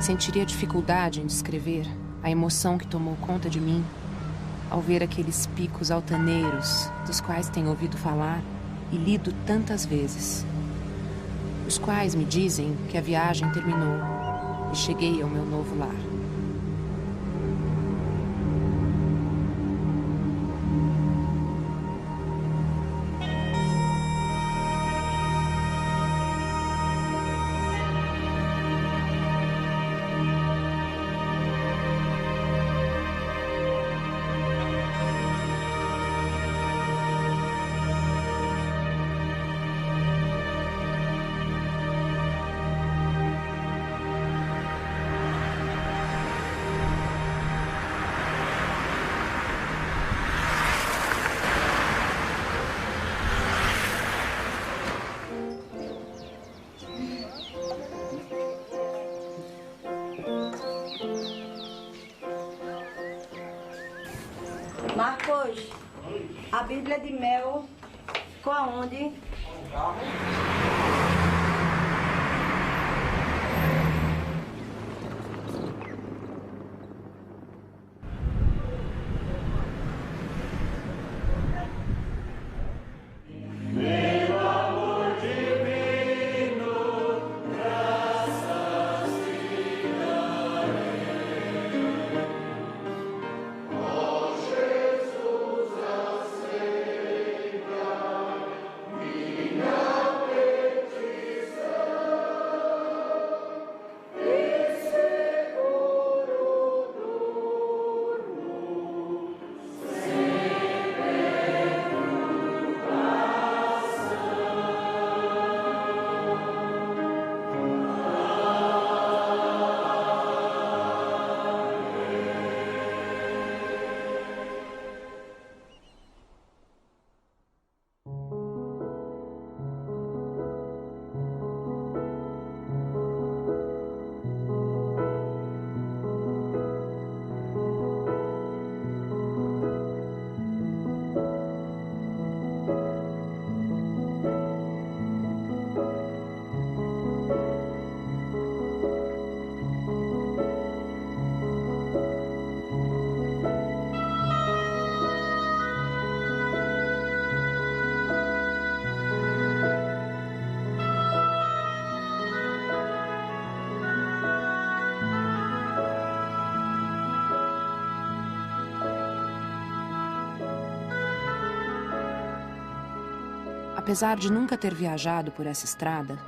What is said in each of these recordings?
Sentiria dificuldade em descrever a emoção que tomou conta de mim ao ver aqueles picos altaneiros dos quais tenho ouvido falar e lido tantas vezes, os quais me dizem que a viagem terminou e cheguei ao meu novo lar. Marcos, a Bíblia de Mel ficou aonde? Apesar de nunca ter viajado por essa estrada,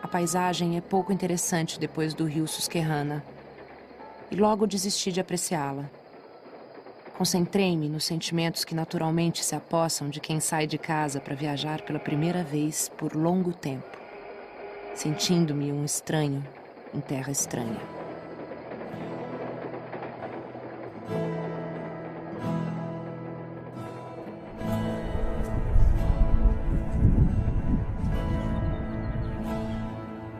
a paisagem é pouco interessante depois do rio Susquehanna e logo desisti de apreciá-la. Concentrei-me nos sentimentos que naturalmente se apossam de quem sai de casa para viajar pela primeira vez por longo tempo, sentindo-me um estranho em terra estranha.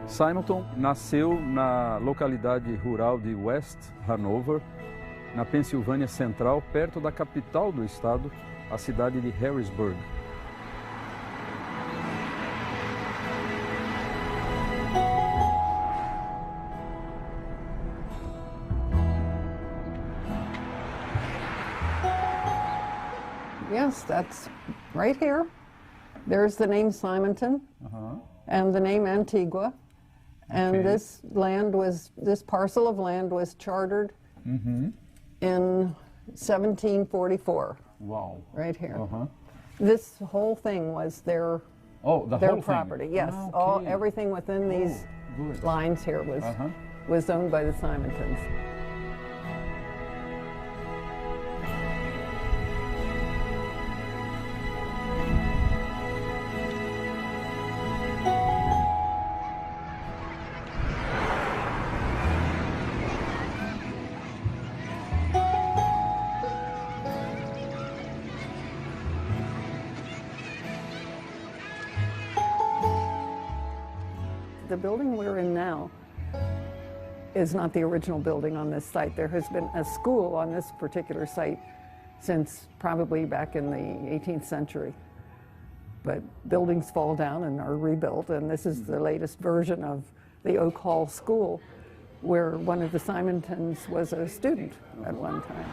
Simonton nasceu na localidade rural de West Hanover, na Pensilvânia Central, perto da capital do estado, a cidade de Harrisburg. Yes, that's right here. There's the name Simonton and the name Antigua. And Okay. this parcel of land was chartered in 1744, Wow. right here. Uh-huh. This whole thing was their Oh, the whole property. thing? Yes, Ah, okay. everything within these good. lines here was owned by the Simontons. The building we're in now is not the original building on this site. There has been a school on this particular site since probably back in the 18th century. But buildings fall down and are rebuilt, and this is the latest version of the Oak Hall School. where one of the Simontons was a student at one time.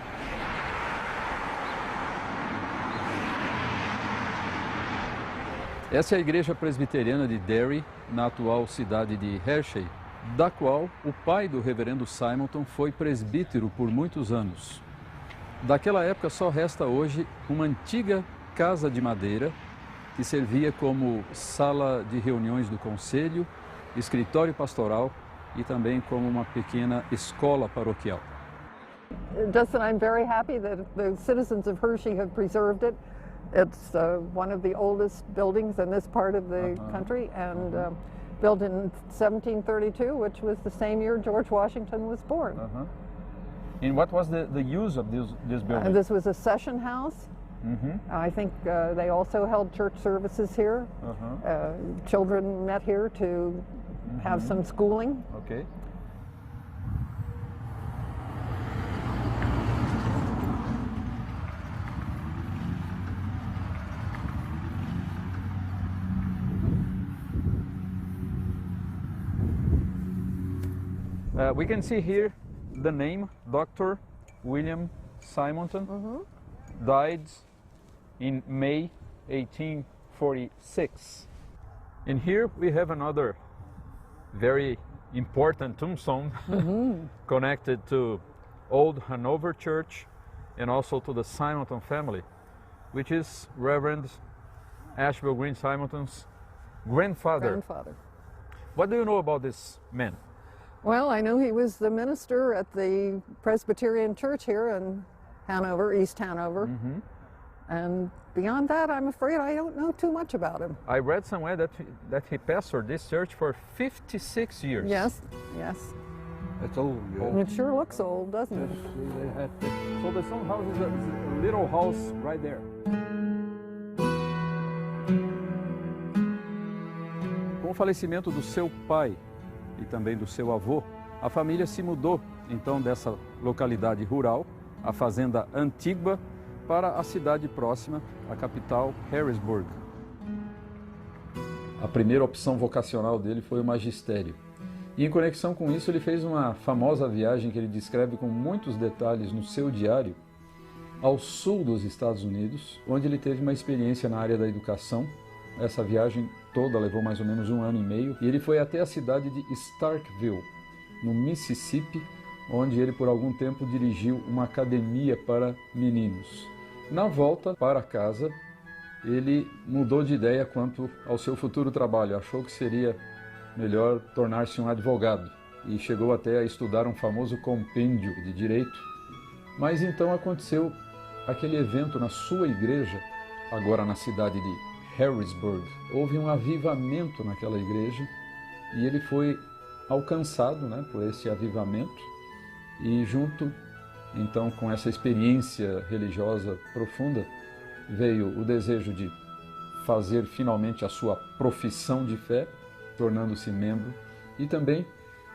Essa é a igreja presbiteriana de Derry, na atual cidade de Hershey, da qual o pai do reverendo Simonton foi presbítero por muitos anos. Daquela época só resta hoje uma antiga casa de madeira que servia como sala de reuniões do conselho, escritório pastoral e também como uma pequena escola paroquial. Justin, I'm very happy that the citizens of Hershey have preserved it. It's one of the oldest buildings in this part of the country, and built in 1732, which was the same year George Washington was born. And what was the use of this building? This was a session house. I think they also held church services here. Children met here to have some schooling. Okay. We can see here the name Dr. William Simonton, died in May 1846. And here we have another very important tombstone connected to Old Hanover Church and also to the Simonton family, which is Reverend Ashbel Green Simonton's grandfather. What do you know about this man? Well, I know he was the minister at the Presbyterian Church here in Hanover, East Hanover. And beyond that, I'm afraid I don't know too much about him. I read somewhere that he pastored this church for 56 years. Yes, yes. That's old. Yeah. It sure looks old, doesn't it? So the Stone House is a little house right there. Com o falecimento do seu pai e também do seu avô, a família se mudou então dessa localidade rural, a fazenda Antigua, para a cidade próxima, a capital Harrisburg. A primeira opção vocacional dele foi o magistério. E em conexão com isso ele fez uma famosa viagem que ele descreve com muitos detalhes no seu diário, ao sul dos Estados Unidos, onde ele teve uma experiência na área da educação. Essa viagem toda levou mais ou menos 1 ano e meio, e ele foi até a cidade de Starkville, no Mississippi, onde ele por algum tempo dirigiu uma academia para meninos. Na volta para casa, ele mudou de ideia quanto ao seu futuro trabalho, achou que seria melhor tornar-se um advogado, e chegou até a estudar um famoso compêndio de direito. Mas então aconteceu aquele evento na sua igreja, agora na cidade de Harrisburg. Houve um avivamento naquela igreja e ele foi alcançado, por esse avivamento, e junto então com essa experiência religiosa profunda veio o desejo de fazer finalmente a sua profissão de fé, tornando-se membro, e também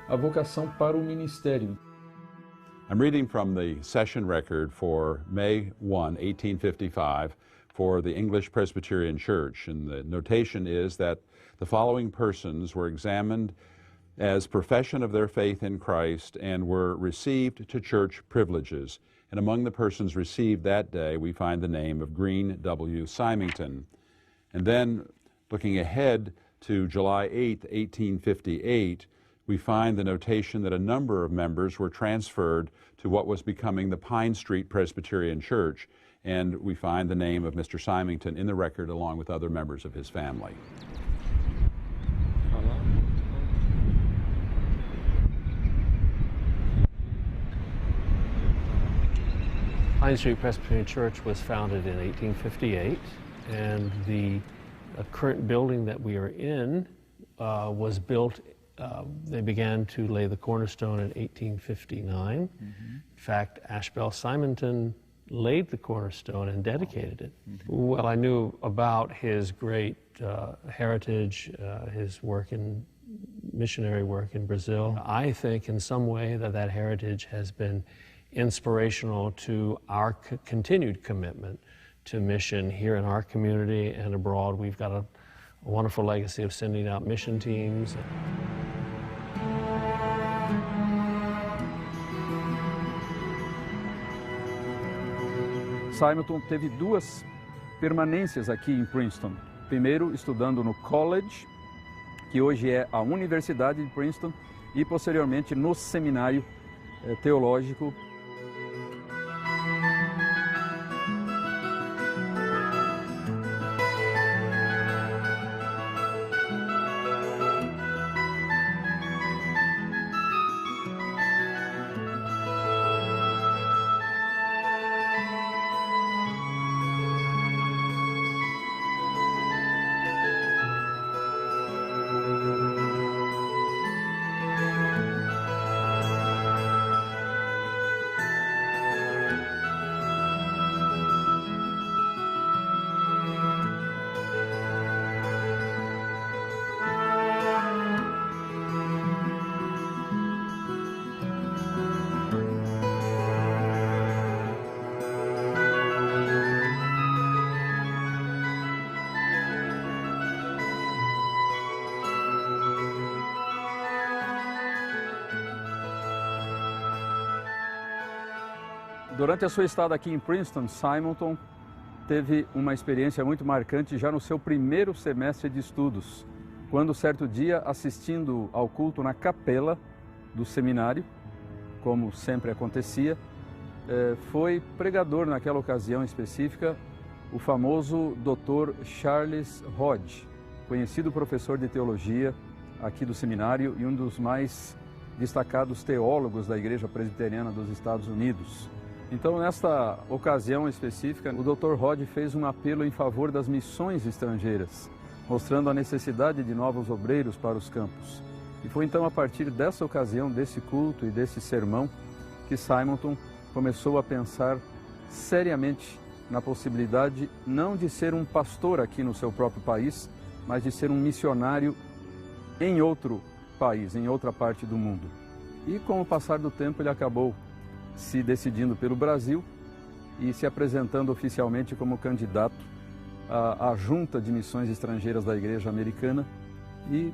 a vocação para o ministério. I'm reading from the session record for May 1, 1855, for the English Presbyterian Church, and the notation is that the following persons were examined as profession of their faith in Christ and were received to church privileges. And among the persons received that day, we find the name of Green W. Symington. And then, looking ahead to July 8, 1858, we find the notation that a number of members were transferred to what was becoming the Pine Street Presbyterian Church, and we find the name of Mr. Symington in the record along with other members of his family. Pine Street Presbyterian Church was founded in 1858, and the current building that we are in was built, they began to lay the cornerstone in 1859. In fact, Ashbel Simonton laid the cornerstone and dedicated it. Well, I knew about his great heritage, his work in missionary work in Brazil. I think in some way that heritage has been inspirational to our continued commitment to mission here in our community and abroad. We've got a wonderful legacy of sending out mission teams. Simonton teve duas permanências aqui em Princeton. Primeiro, estudando no College, que hoje é a Universidade de Princeton, e posteriormente no Seminário Teológico. Durante a sua estada aqui em Princeton, Simonton teve uma experiência muito marcante já no seu primeiro semestre de estudos, quando certo dia, assistindo ao culto na capela do seminário, como sempre acontecia, foi pregador naquela ocasião específica o famoso Dr. Charles Hodge, conhecido professor de teologia aqui do seminário e um dos mais destacados teólogos da Igreja Presbiteriana dos Estados Unidos. Então, nesta ocasião específica, o Dr. Hodge fez um apelo em favor das missões estrangeiras, mostrando a necessidade de novos obreiros para os campos. E foi então a partir dessa ocasião, desse culto e desse sermão, que Simonton começou a pensar seriamente na possibilidade não de ser um pastor aqui no seu próprio país, mas de ser um missionário em outro país, em outra parte do mundo. E com o passar do tempo ele acabou se decidindo pelo Brasil e se apresentando oficialmente como candidato à Junta de Missões Estrangeiras da Igreja Americana e,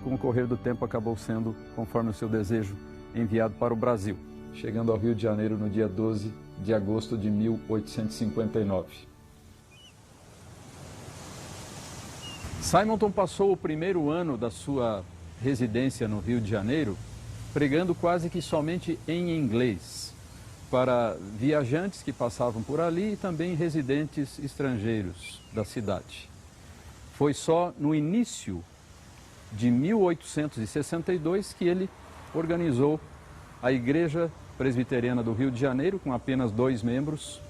com o correr do tempo, acabou sendo, conforme o seu desejo, enviado para o Brasil, chegando ao Rio de Janeiro no dia 12 de agosto de 1859. Simonton passou o primeiro ano da sua residência no Rio de Janeiro pregando quase que somente em inglês, para viajantes que passavam por ali e também residentes estrangeiros da cidade. Foi só no início de 1862 que ele organizou a Igreja Presbiteriana do Rio de Janeiro, com apenas 2 membros,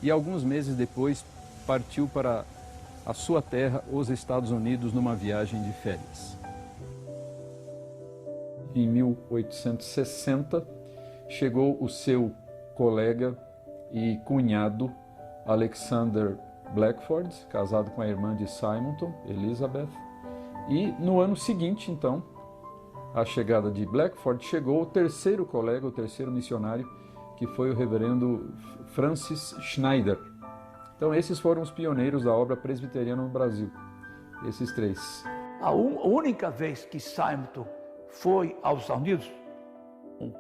e alguns meses depois partiu para a sua terra, os Estados Unidos, numa viagem de férias. Em 1860, chegou o seu colega e cunhado Alexander Blackford, casado com a irmã de Simonton, Elizabeth, e no ano seguinte, então, à chegada de Blackford, chegou o terceiro colega, o terceiro missionário, que foi o reverendo Francis Schneider. Então esses foram os pioneiros da obra presbiteriana no Brasil, esses 3. A única vez que Simonton foi aos Estados Unidos,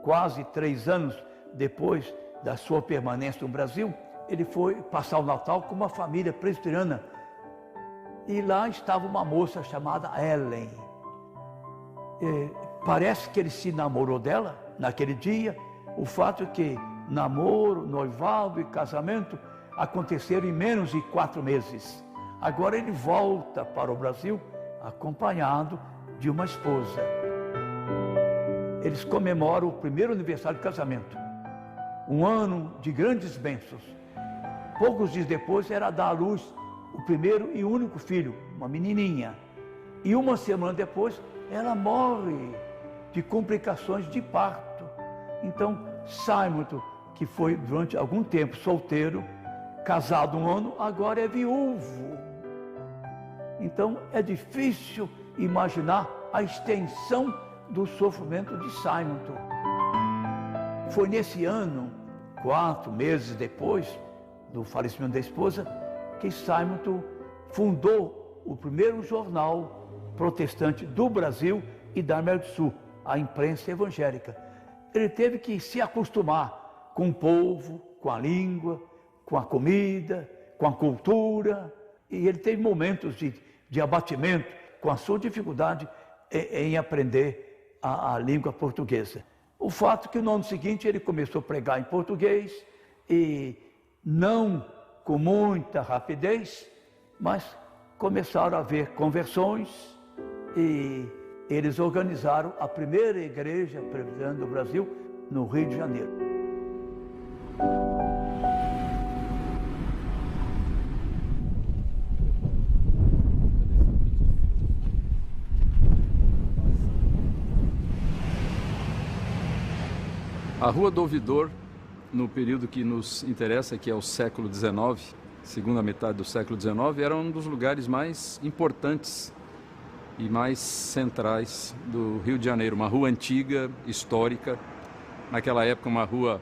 quase 3 anos depois da sua permanência no Brasil, ele foi passar o Natal com uma família presbiteriana. E lá estava uma moça chamada Ellen. Parece que ele se namorou dela naquele dia. O fato é que namoro, noivado e casamento aconteceram em menos de 4 meses. Agora ele volta para o Brasil acompanhado de uma esposa. Eles comemoram o primeiro aniversário de casamento. Um ano de grandes bênçãos. Poucos dias depois era dar à luz o primeiro e único filho, uma menininha. E uma semana depois ela morre de complicações de parto. Então Simonton, que foi durante algum tempo solteiro, casado 1 ano, agora é viúvo. Então é difícil imaginar a extensão do sofrimento de Simonton. Foi nesse ano, 4 meses depois do falecimento da esposa, que Simonton fundou o primeiro jornal protestante do Brasil e da América do Sul, a Imprensa Evangélica. Ele teve que se acostumar com o povo, com a língua, com a comida, com a cultura, e ele teve momentos de abatimento com a sua dificuldade em aprender a língua portuguesa. O fato é que no ano seguinte ele começou a pregar em português, e não com muita rapidez, mas começaram a haver conversões, e eles organizaram a primeira igreja presbiteriana do Brasil no Rio de Janeiro. A Rua do Ouvidor, no período que nos interessa, que é o século XIX, segunda metade do século XIX, era um dos lugares mais importantes e mais centrais do Rio de Janeiro. Uma rua antiga, histórica, naquela época uma rua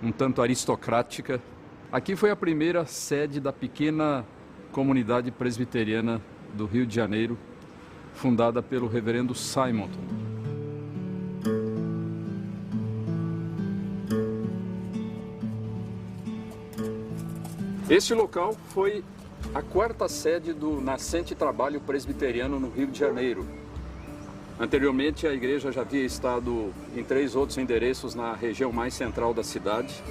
um tanto aristocrática. Aqui foi a primeira sede da pequena comunidade presbiteriana do Rio de Janeiro, fundada pelo reverendo Simonton. Este local foi a quarta sede do nascente trabalho presbiteriano no Rio de Janeiro. Anteriormente, a igreja já havia estado em 3 outros endereços na região mais central da cidade,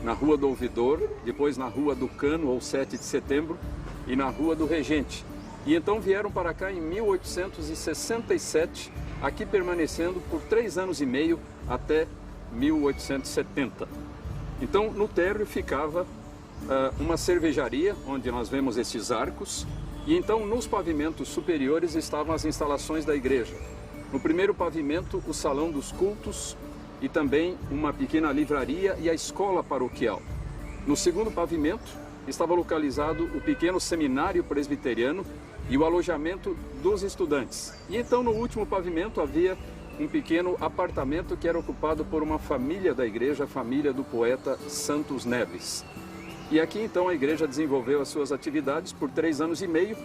na Rua do Ouvidor, depois na Rua do Cano, ou 7 de Setembro, e na Rua do Regente. E então vieram para cá em 1867, aqui permanecendo por 3 anos e meio até 1870. Então, no térreo ficava uma cervejaria, onde nós vemos esses arcos, e então nos pavimentos superiores estavam as instalações da igreja. No primeiro pavimento, o salão dos cultos e também uma pequena livraria e a escola paroquial. No segundo pavimento estava localizado o pequeno seminário presbiteriano e o alojamento dos estudantes. E então no último pavimento havia um pequeno apartamento que era ocupado por uma família da igreja, a família do poeta Santos Neves. E aqui então a igreja desenvolveu as suas atividades por 3 anos e meio,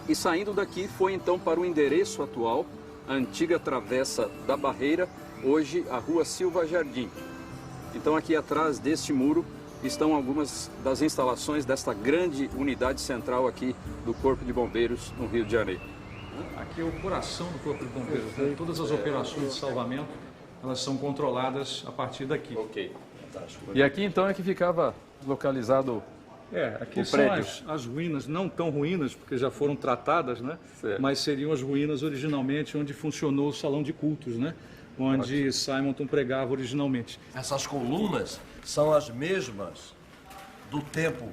e saindo daqui foi então para o endereço atual, a antiga Travessa da Barreira, hoje a Rua Silva Jardim. Então aqui atrás deste muro estão algumas das instalações desta grande unidade central aqui do Corpo de Bombeiros no Rio de Janeiro. Aqui é o coração do Corpo de Bombeiros, né? Todas as operações de salvamento, elas são controladas a partir daqui. Ok. E aqui então é que ficava localizado aqui o são prédio. as ruínas, não tão ruínas, porque já foram tratadas, né? Certo. Mas seriam as ruínas originalmente onde funcionou o salão de cultos, né? Onde Simonton pregava originalmente. Essas colunas são as mesmas do tempo.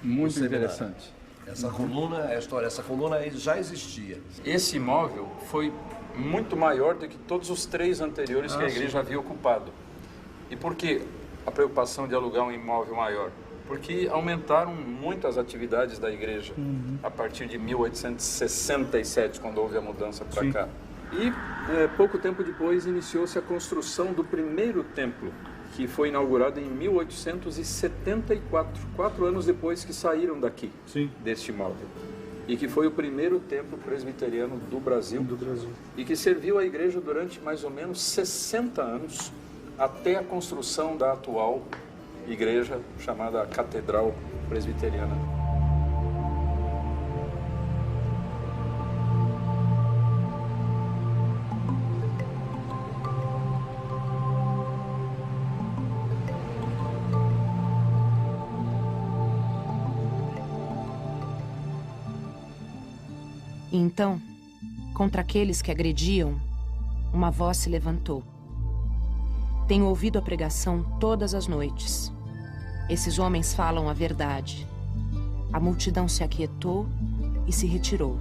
Muito interessante. Essa coluna é a história, essa coluna já existia. Esse imóvel foi muito maior do que todos os 3 anteriores que a igreja havia ocupado. E por que a preocupação de alugar um imóvel maior? Porque aumentaram muito as atividades da igreja a partir de 1867, quando houve a mudança para cá. E pouco tempo depois iniciou-se a construção do primeiro templo, que foi inaugurado em 1874, 4 anos depois que saíram daqui, deste imóvel. E que foi o primeiro templo presbiteriano do Brasil. E que serviu à igreja durante mais ou menos 60 anos, até a construção da atual igreja chamada Catedral Presbiteriana. E então, contra aqueles que agrediam, uma voz se levantou. Tenho ouvido a pregação todas as noites. Esses homens falam a verdade. A multidão se aquietou e se retirou.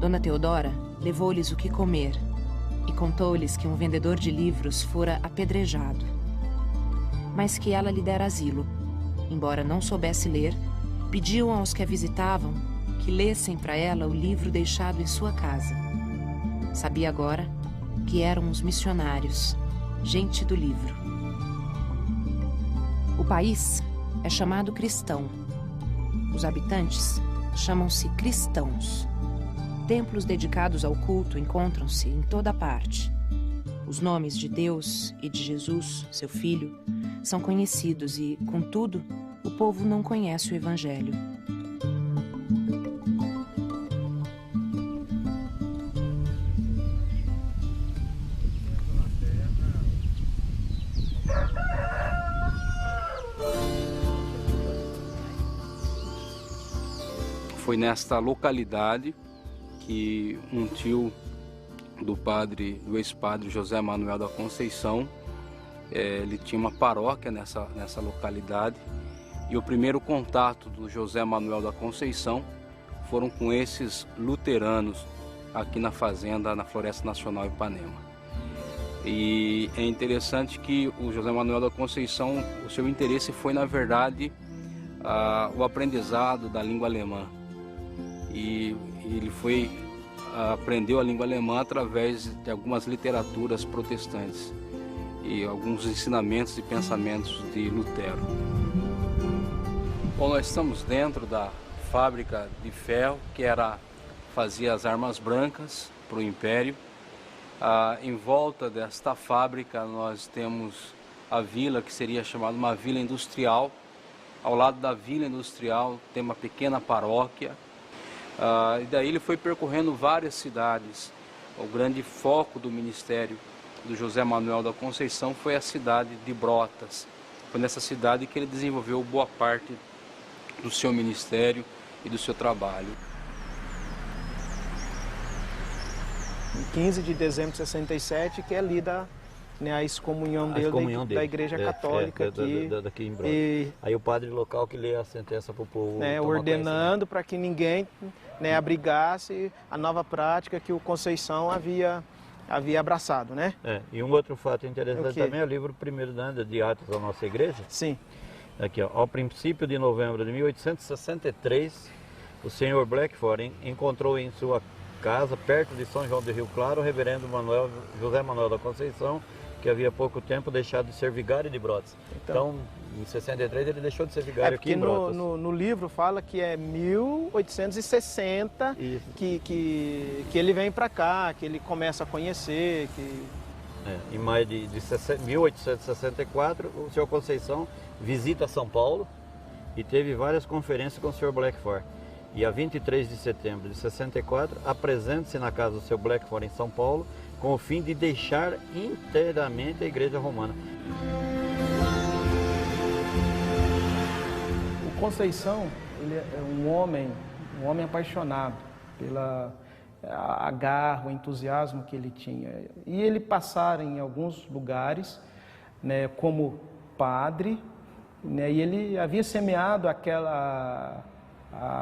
Dona Teodora levou-lhes o que comer e contou-lhes que um vendedor de livros fora apedrejado, mas que ela lhe dera asilo. Embora não soubesse ler, pediu aos que a visitavam que lessem para ela o livro deixado em sua casa. Sabia agora que eram os missionários, gente do livro. O país é chamado cristão. Os habitantes chamam-se cristãos. Templos dedicados ao culto encontram-se em toda parte. Os nomes de Deus e de Jesus, seu filho, são conhecidos e, contudo, o povo não conhece o Evangelho. Foi nesta localidade que um tio do ex-padre José Manuel da Conceição, ele tinha uma paróquia nessa localidade, e o primeiro contato do José Manuel da Conceição foram com esses luteranos aqui na fazenda, na Floresta Nacional Ipanema. E é interessante que o José Manuel da Conceição, o seu interesse foi, na verdade, o aprendizado da língua alemã. E ele aprendeu a língua alemã através de algumas literaturas protestantes e alguns ensinamentos e pensamentos de Lutero. Bom, nós estamos dentro da fábrica de ferro que fazia as armas brancas para o Império. Em volta desta fábrica nós temos a vila, que seria chamada uma vila industrial. Ao lado da vila industrial tem uma pequena paróquia. E daí ele foi percorrendo várias cidades. O grande foco do ministério do José Manuel da Conceição foi a cidade de Brotas. Foi nessa cidade que ele desenvolveu boa parte do seu ministério e do seu trabalho. Em 15 de dezembro de 67, que é lida, né, a excomunhão dele da Igreja Católica daqui em Brotas. Aí o padre local que lê a sentença para o povo. Ordenando para que ninguém, né, abrigasse a nova prática que o Conceição havia abraçado, né? E um outro fato interessante também é o livro primeiro de Atos da nossa igreja. Sim. Aqui, ó, ao princípio de novembro de 1863, o senhor Blackford encontrou em sua casa, perto de São João do Rio Claro, o reverendo José Manuel da Conceição, que havia pouco tempo deixado de ser vigário de Brotas. Então, em 63 ele deixou de ser vigário aqui em Brotas. No livro fala que é 1860 que ele vem para cá, que ele começa a conhecer. Em maio de 1864, o senhor Conceição visita São Paulo e teve várias conferências com o senhor Blackford. E a 23 de setembro de 64, apresenta-se na casa do seu Blackford em São Paulo, com o fim de deixar inteiramente a Igreja Romana. O Conceição, ele é um homem apaixonado pela garra, o entusiasmo que ele tinha. E ele passara em alguns lugares, né, como padre, né, e ele havia semeado a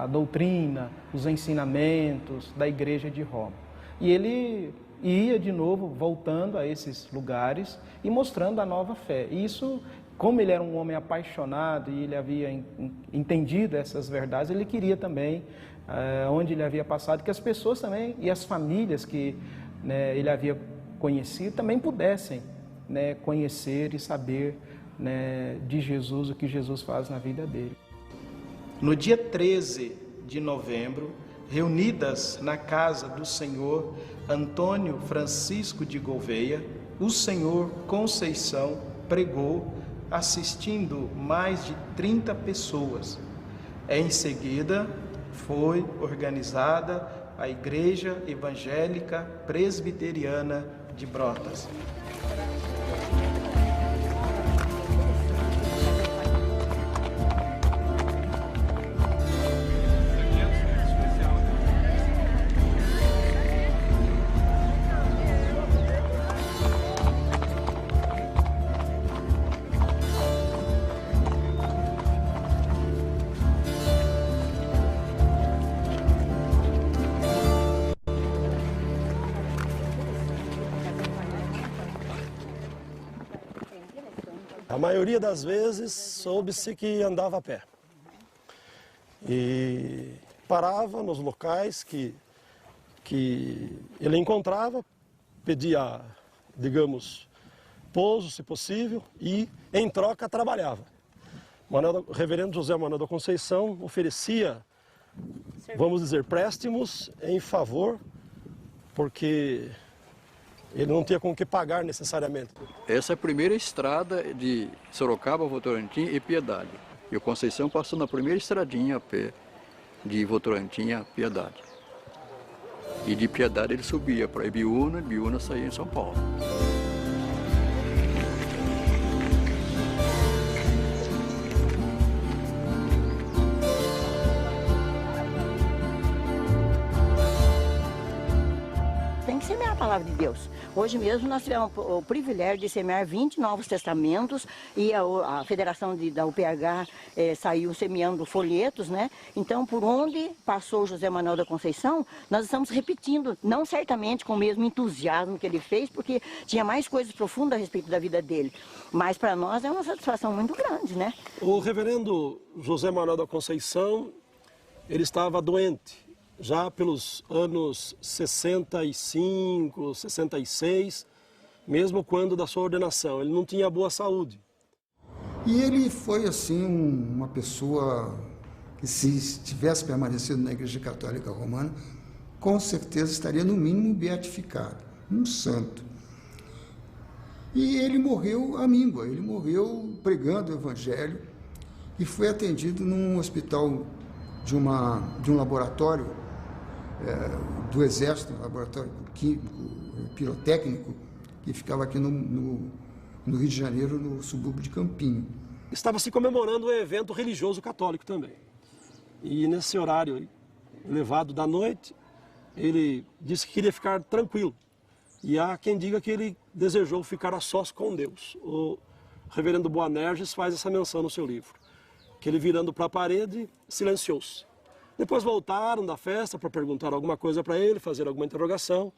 doutrina, os ensinamentos da Igreja de Roma. E ele ia de novo voltando a esses lugares e mostrando a nova fé. E isso, como ele era um homem apaixonado e ele havia entendido essas verdades, ele queria também, onde ele havia passado, que as pessoas também e as famílias que, né, ele havia conhecido também pudessem, né, conhecer e saber, né, de Jesus, o que Jesus faz na vida dele. No dia 13 de novembro, reunidas na casa do senhor Antônio Francisco de Gouveia, o senhor Conceição pregou, assistindo mais de 30 pessoas. Em seguida, foi organizada a Igreja Evangélica Presbiteriana de Brotas. A maioria das vezes soube-se que andava a pé e parava nos locais que ele encontrava, pedia, digamos, pouso, se possível, e em troca trabalhava. O reverendo José Manuel da Conceição oferecia, vamos dizer, préstimos em favor, porque Ele não tinha com o que pagar necessariamente. Essa é a primeira estrada de Sorocaba, Votorantim e Piedade. E o Conceição passou na primeira estradinha a pé de Votorantim a Piedade. E de Piedade ele subia para Ibiúna, Ibiúna saía em São Paulo. Tem que semear a palavra de Deus. Hoje mesmo nós tivemos o privilégio de semear 20 novos testamentos e a Federação da UPH saiu semeando folhetos, né? Então, por onde passou o José Manuel da Conceição, nós estamos repetindo, não certamente com o mesmo entusiasmo que ele fez, porque tinha mais coisas profundas a respeito da vida dele. Mas para nós é uma satisfação muito grande, né? O reverendo José Manuel da Conceição, ele estava doente. Já pelos anos 65, 66, mesmo quando da sua ordenação, ele não tinha boa saúde. E ele foi, assim, uma pessoa que, se tivesse permanecido na Igreja Católica Romana, com certeza estaria, no mínimo, beatificado, um santo. E ele morreu à míngua, ele morreu pregando o Evangelho e foi atendido num hospital de um laboratório do Exército, um laboratório químico, pirotécnico, que ficava aqui no Rio de Janeiro, no subúrbio de Campinho. Estava se comemorando um evento religioso católico também. E nesse horário elevado da noite, ele disse que queria ficar tranquilo. E há quem diga que ele desejou ficar a sós com Deus. O reverendo Boanerges faz essa menção no seu livro, que ele, virando para a parede, silenciou-se. Depois voltaram da festa para perguntar alguma coisa para ele, fazer alguma interrogação.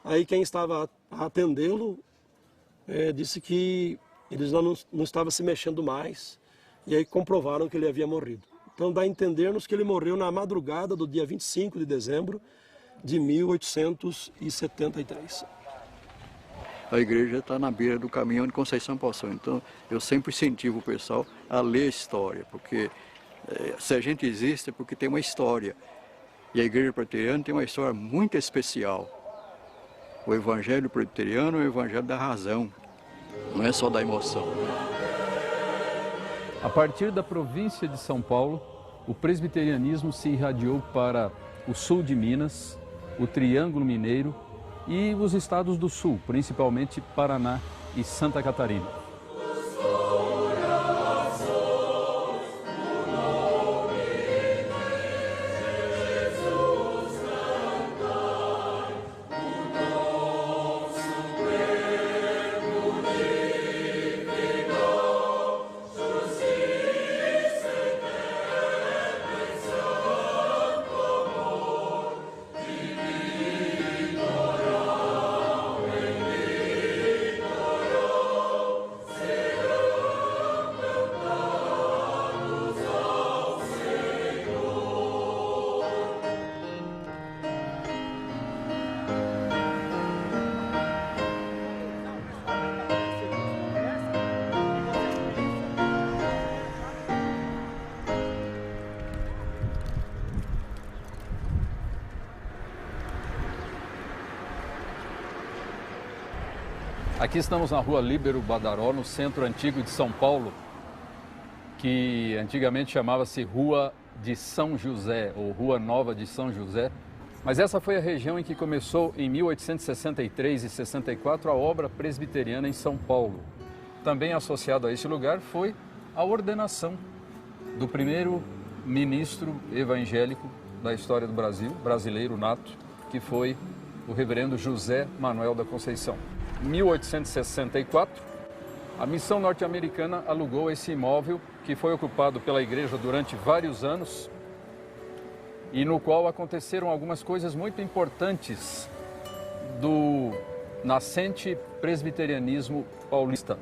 Aí quem estava a atendê-lo disse que ele já não estava se mexendo mais. E aí comprovaram que ele havia morrido. Então dá a entender-nos que ele morreu na madrugada do dia 25 de dezembro de 1873. A igreja está na beira do caminho onde Conceição passou. Então eu sempre incentivo o pessoal a ler a história, porque se a gente existe é porque tem uma história. E a Igreja Presbiteriana tem uma história muito especial. O Evangelho Presbiteriano é o Evangelho da razão, não é só da emoção. A partir da província de São Paulo, o presbiterianismo se irradiou para o sul de Minas, o Triângulo Mineiro e os estados do sul, principalmente Paraná e Santa Catarina. Aqui estamos na rua Líbero Badaró, no centro antigo de São Paulo, que antigamente chamava-se Rua de São José, ou Rua Nova de São José. Mas essa foi a região em que começou, em 1863 e 64, a obra presbiteriana em São Paulo. Também associado a esse lugar foi a ordenação do primeiro ministro evangélico da história do Brasil, brasileiro nato, que foi o reverendo José Manuel da Conceição. Em 1864, a missão norte-americana alugou esse imóvel que foi ocupado pela igreja durante vários anos e no qual aconteceram algumas coisas muito importantes do nascente presbiterianismo paulista.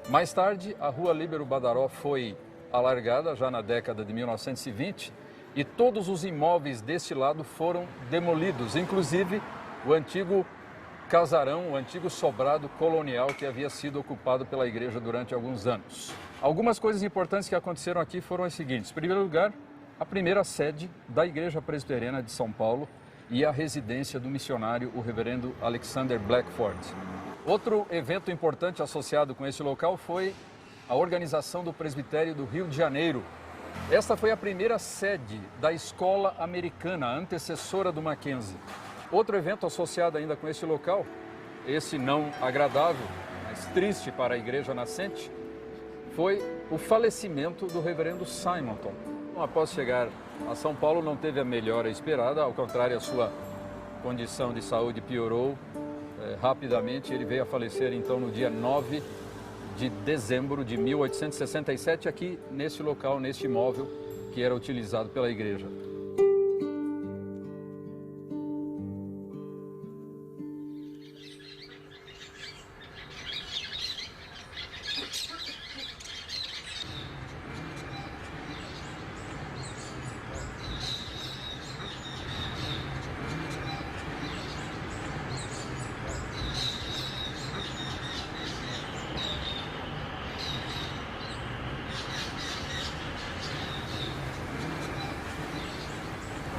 Mais tarde, a rua Líbero Badaró foi alargada já na década de 1920 e todos os imóveis deste lado foram demolidos, inclusive o antigo casarão, o antigo sobrado colonial que havia sido ocupado pela igreja durante alguns anos. Algumas coisas importantes que aconteceram aqui foram as seguintes. Em primeiro lugar, a primeira sede da Igreja Presbiteriana de São Paulo e a residência do missionário, o reverendo Alexander Blackford. Outro evento importante associado com esse local foi a organização do presbitério do Rio de Janeiro. Esta foi a primeira sede da escola americana, a antecessora do Mackenzie. Outro evento associado ainda com esse local, esse não agradável, mas triste para a igreja nascente, foi o falecimento do reverendo Simonton. Após chegar a São Paulo, não teve a melhora esperada, ao contrário, a sua condição de saúde piorou rapidamente. Ele veio a falecer então no dia 9 de dezembro de 1867, aqui nesse local, neste imóvel que era utilizado pela igreja.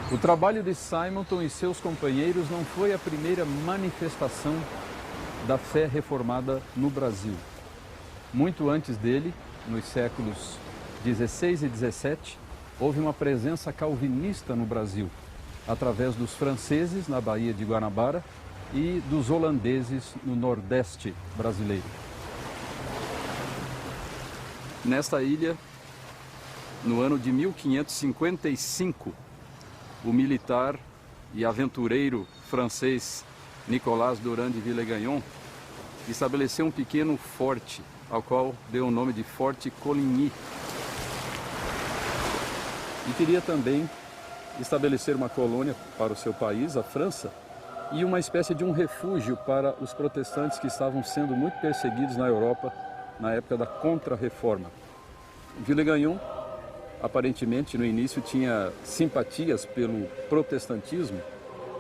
O trabalho de Simonton e seus companheiros não foi a primeira manifestação da fé reformada no Brasil. Muito antes dele, nos séculos 16 e 17, houve uma presença calvinista no Brasil, através dos franceses na Baía de Guanabara e dos holandeses no Nordeste brasileiro. Nesta ilha, no ano de 1555, o militar e aventureiro francês Nicolas Durand de Villegagnon estabeleceu um pequeno forte, ao qual deu o nome de Forte Coligny. E queria também estabelecer uma colônia para o seu país, a França, e uma espécie de um refúgio para os protestantes que estavam sendo muito perseguidos na Europa na época da Contra-Reforma. Villegagnon, aparentemente, no início, tinha simpatias pelo protestantismo.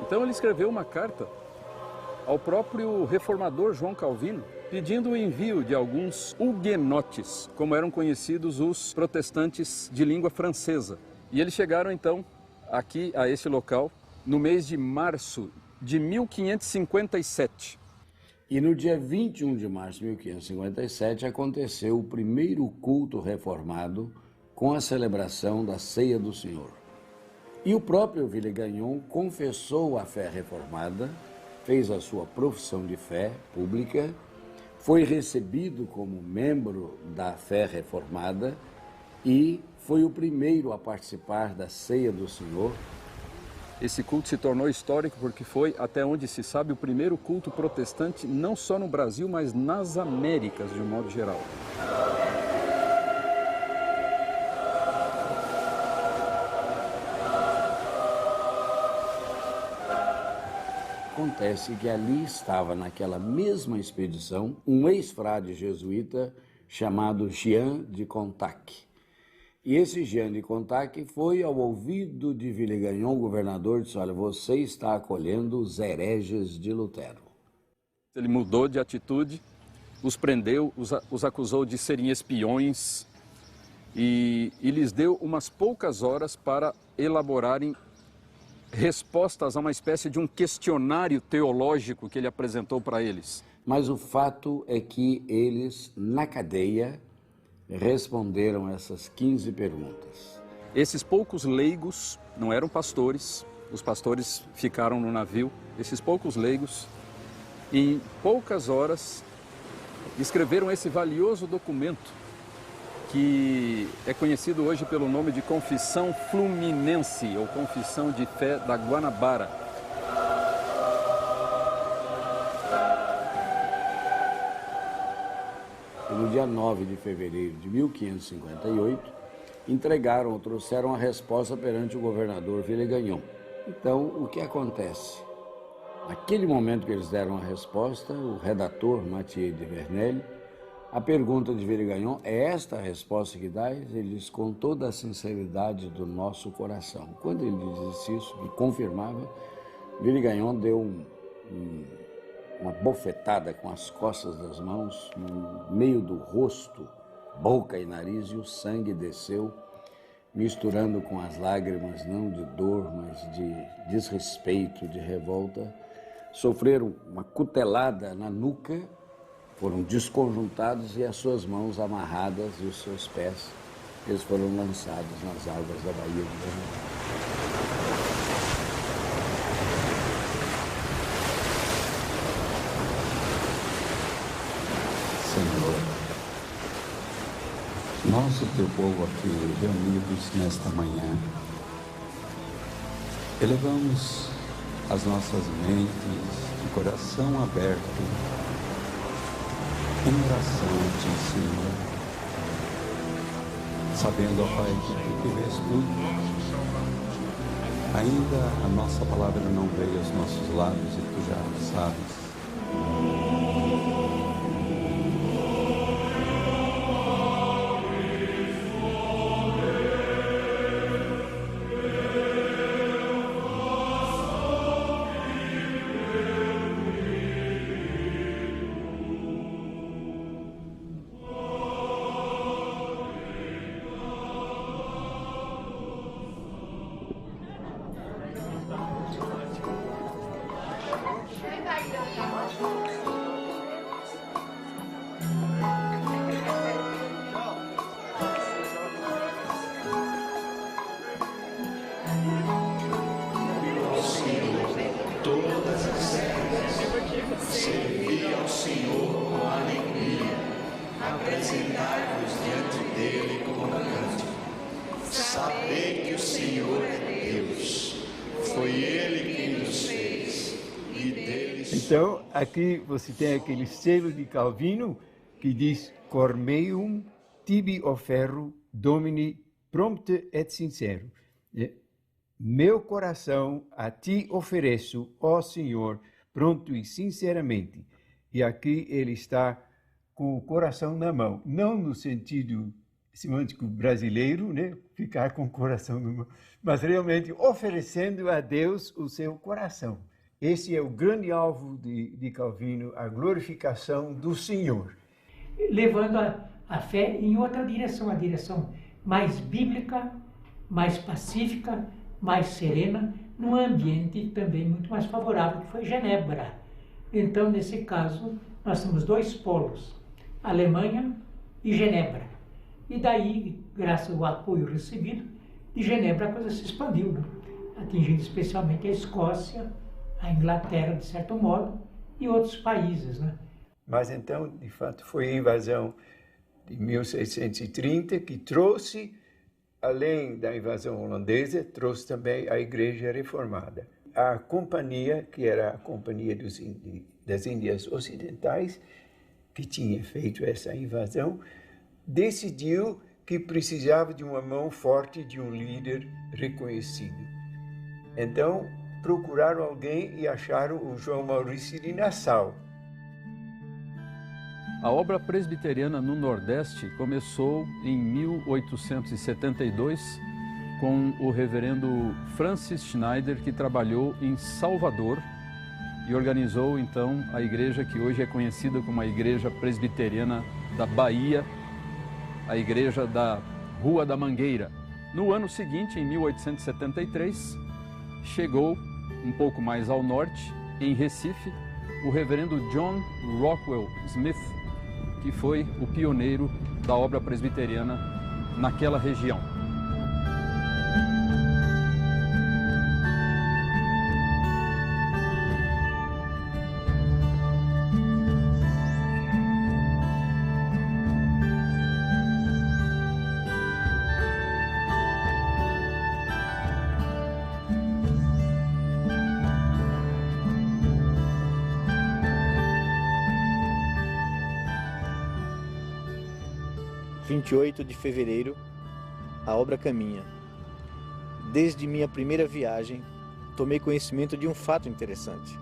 Então ele escreveu uma carta ao próprio reformador João Calvino, pedindo o envio de alguns huguenotes, como eram conhecidos os protestantes de língua francesa. E eles chegaram, então, aqui a esse local, no mês de março de 1557. E no dia 21 de março de 1557 aconteceu o primeiro culto reformado com a celebração da Ceia do Senhor. E o próprio Villegagnon confessou a fé reformada, fez a sua profissão de fé pública, foi recebido como membro da fé reformada e foi o primeiro a participar da Ceia do Senhor. Esse culto se tornou histórico porque foi, até onde se sabe, o primeiro culto protestante não só no Brasil, mas nas Américas de um modo geral. Acontece que ali estava, naquela mesma expedição, um ex-frade jesuíta chamado Jean de Contac. E esse Jean de Contac foi ao ouvido de Villegagnon, o governador, e disse: olha, você está acolhendo os hereges de Lutero. Ele mudou de atitude, os prendeu, os acusou de serem espiões e lhes deu umas poucas horas para elaborarem respostas a uma espécie de um questionário teológico que ele apresentou para eles. Mas o fato é que eles, na cadeia, responderam essas 15 perguntas. Esses poucos leigos não eram pastores, os pastores ficaram no navio. Esses poucos leigos, em poucas horas, escreveram esse valioso documento que é conhecido hoje pelo nome de Confissão Fluminense, ou Confissão de Fé da Guanabara. E no dia 9 de fevereiro de 1558, entregaram ou trouxeram a resposta perante o governador Villegagnon. Então, o que acontece? Naquele momento que eles deram a resposta, o redator Mathieu de Verneuil, a pergunta de Villegagnon: é esta a resposta que dás? Ele diz: com toda a sinceridade do nosso coração. Quando ele disse isso, e confirmava, Villegagnon deu uma bofetada com as costas das mãos, no meio do rosto, boca e nariz, e o sangue desceu. misturando com as lágrimas, não de dor, mas de desrespeito, de revolta, sofreram uma cutelada na nuca, foram desconjuntados e as suas mãos amarradas e os seus pés, eles foram lançados nas águas da Baía de Guanabara. Senhor, nós, o teu povo aqui reunidos nesta manhã, elevamos as nossas mentes de coração aberto em oração a ti, Senhor, sabendo, ó Pai, que tu vês tudo. Ainda a nossa palavra não veio aos nossos lábios e tu já sabes. Servir ao Senhor com alegria, apresentar-vos diante dele com canto. Saber que o Senhor é Deus, foi Ele quem nos fez e dele. Então, aqui você tem aquele selo de Calvino que diz: Cor meum tibi offerro Domini prompte et sincero. Meu coração a ti ofereço, ó Senhor, pronto e sinceramente. E aqui ele está com o coração na mão, não no sentido semântico brasileiro, né? Ficar com o coração na mão, mas realmente oferecendo a Deus o seu coração. Esse é o grande alvo de Calvino, a glorificação do Senhor. Levando a fé em outra direção, a direção mais bíblica, mais pacífica, mais serena, num ambiente também muito mais favorável, que foi Genebra. Então, nesse caso, nós temos dois polos, Alemanha e Genebra. E daí, graças ao apoio recebido, de Genebra a coisa se expandiu, né? Atingindo especialmente a Escócia, a Inglaterra, de certo modo, e outros países, né? Mas então, de fato, foi a invasão de 1630 que trouxe, além da invasão holandesa, trouxe também a Igreja Reformada. A companhia, que era a Companhia das Índias Ocidentais, que tinha feito essa invasão, decidiu que precisava de uma mão forte, de um líder reconhecido. Então, procuraram alguém e acharam o João Maurício de Nassau. A obra presbiteriana no Nordeste começou em 1872 com o reverendo Francis Schneider, que trabalhou em Salvador e organizou então a igreja que hoje é conhecida como a Igreja Presbiteriana da Bahia, a Igreja da Rua da Mangueira. No ano seguinte, em 1873, chegou um pouco mais ao norte, em Recife, o reverendo John Rockwell Smith, que foi o pioneiro da obra presbiteriana naquela região. Dia 28 de fevereiro, a obra caminha. Desde minha primeira viagem, tomei conhecimento de um fato interessante.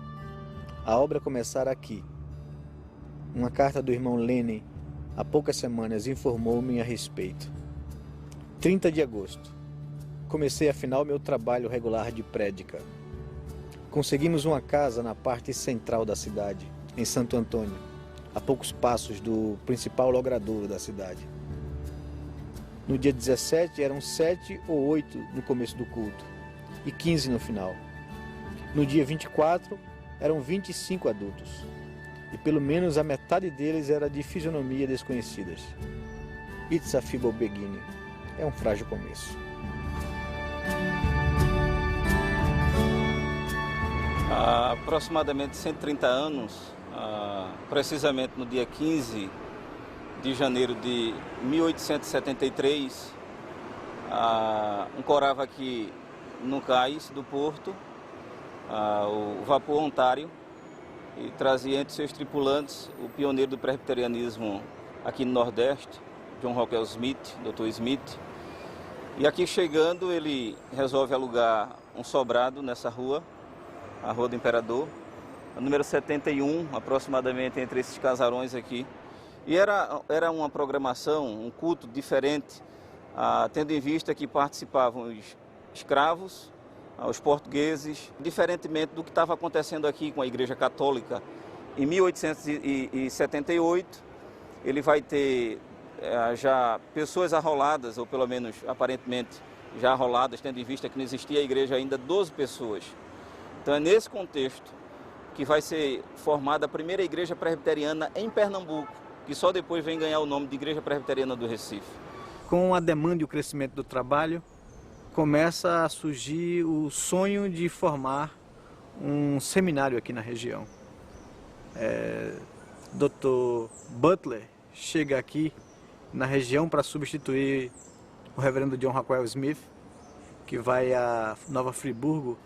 A obra começara aqui. Uma carta do irmão Lenin, há poucas semanas, informou-me a respeito. 30 de agosto. Comecei afinal meu trabalho regular de prédica. Conseguimos uma casa na parte central da cidade, em Santo Antônio, a poucos passos do principal logradouro da cidade. No dia 17 eram 7 ou 8 no começo do culto e 15 no final. No dia 24 eram 25 adultos e pelo menos a metade deles era de fisionomia desconhecidas. It's a feeble beginning. É um frágil começo. Há aproximadamente 130 anos, precisamente no dia 15 de janeiro de 1873, ancorava aqui no cais do porto o vapor Ontário e trazia entre seus tripulantes o pioneiro do presbiterianismo aqui no Nordeste, John Rockwell Smith, Dr. Smith. E aqui chegando ele resolve alugar um sobrado nessa rua, a Rua do Imperador, a número 71, aproximadamente entre esses casarões aqui. E era uma programação, um culto diferente, tendo em vista que participavam os escravos, os portugueses, diferentemente do que estava acontecendo aqui com a Igreja Católica. Em 1878, ele vai ter já pessoas arroladas, ou pelo menos aparentemente já arroladas, tendo em vista que não existia a igreja ainda, 12 pessoas. Então é nesse contexto que vai ser formada a primeira igreja presbiteriana em Pernambuco, que só depois vem ganhar o nome de Igreja Presbiteriana do Recife. Com a demanda e o crescimento do trabalho, começa a surgir o sonho de formar um seminário aqui na região. Dr. Butler chega aqui na região para substituir o reverendo John Rockwell Smith, que vai a Nova Friburgo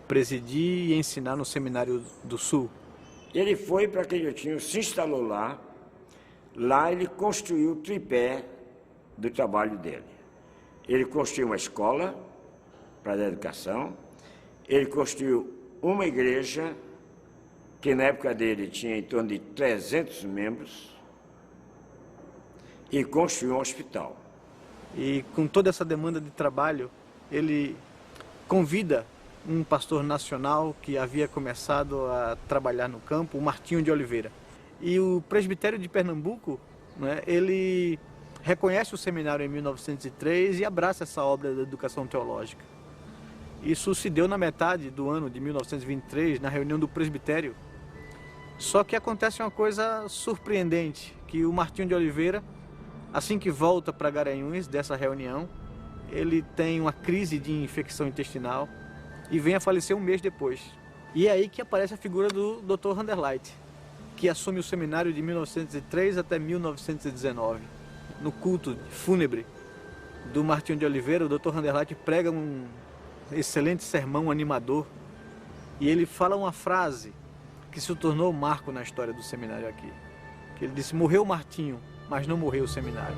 presidir e ensinar no Seminário do Sul. Ele foi para Canhotinho, se instalou lá. Lá ele construiu o tripé do trabalho dele. Ele construiu uma escola para a educação, ele construiu uma igreja, que na época dele tinha em torno de 300 membros, e construiu um hospital. E com toda essa demanda de trabalho, ele convida um pastor nacional que havia começado a trabalhar no campo, o Martinho de Oliveira. E o presbitério de Pernambuco, né, ele reconhece o seminário em 1903 e abraça essa obra da educação teológica. Isso se deu na metade do ano de 1923, na reunião do presbitério. Só que acontece uma coisa surpreendente, que o Martinho de Oliveira, assim que volta para Garanhuns dessa reunião, ele tem uma crise de infecção intestinal e vem a falecer um mês depois. E é aí que aparece a figura do Dr. Vanderleit, que assume o seminário de 1903 até 1919. No culto fúnebre do Martinho de Oliveira, o Dr. Vanderleit prega um excelente sermão animador e ele fala uma frase que se tornou marco na história do seminário aqui. Que ele disse: morreu o Martinho, mas não morreu o seminário.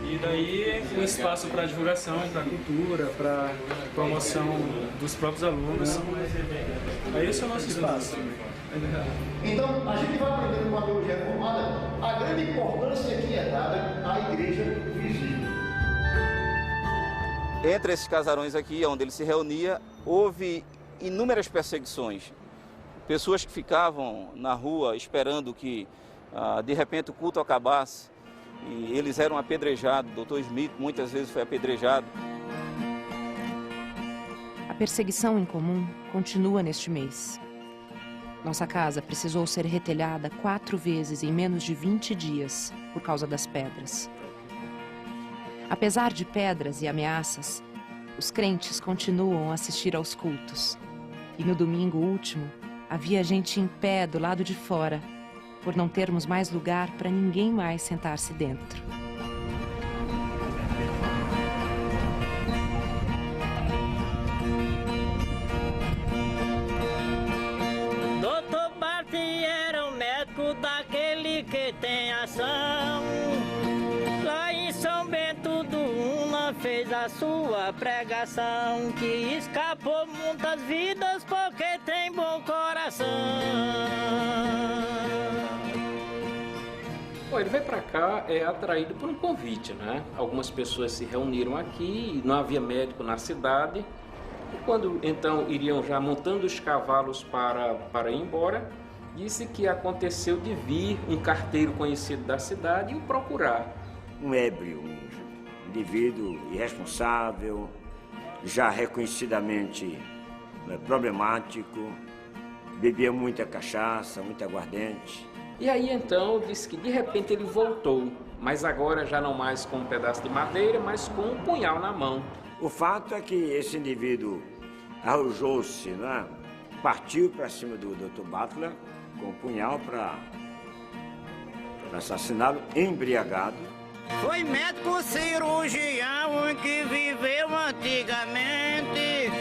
E daí um espaço para divulgação, para cultura, para promoção dos próprios alunos. Aí esse é o nosso espaço. Então, a gente vai aprender com a teologia reformada a grande importância que é dada à igreja visível. Entre esses casarões aqui, onde ele se reunia, houve inúmeras perseguições. Pessoas que ficavam na rua esperando que, de repente, o culto acabasse. E eles eram apedrejados. O Dr. Smith muitas vezes foi apedrejado. A perseguição em comum continua neste mês. Nossa casa precisou ser retelhada 4 vezes em menos de 20 dias por causa das pedras. Apesar de pedras e ameaças, os crentes continuam a assistir aos cultos. E no domingo último, havia gente em pé do lado de fora, por não termos mais lugar para ninguém mais sentar-se dentro. Dr. Bart era um médico daquele que tem ação. Lá em São Bento do Una fez a sua pregação, que escapou muitas vidas porque tem bom coração. Bom, ele veio para cá atraído por um convite, né? Algumas pessoas se reuniram aqui, não havia médico na cidade. E quando então iriam já montando os cavalos para ir embora, disse que aconteceu de vir um carteiro conhecido da cidade e o procurar. um ébrio, um indivíduo irresponsável, já reconhecidamente problemático, bebia muita cachaça, muita aguardente. E aí então disse que de repente ele voltou, mas agora já não mais com um pedaço de madeira, mas com um punhal na mão. O fato é que esse indivíduo arrojou-se, né? Partiu para cima do Dr. Butler com um punhal para assassiná-lo embriagado. Foi médico cirurgião que viveu antigamente.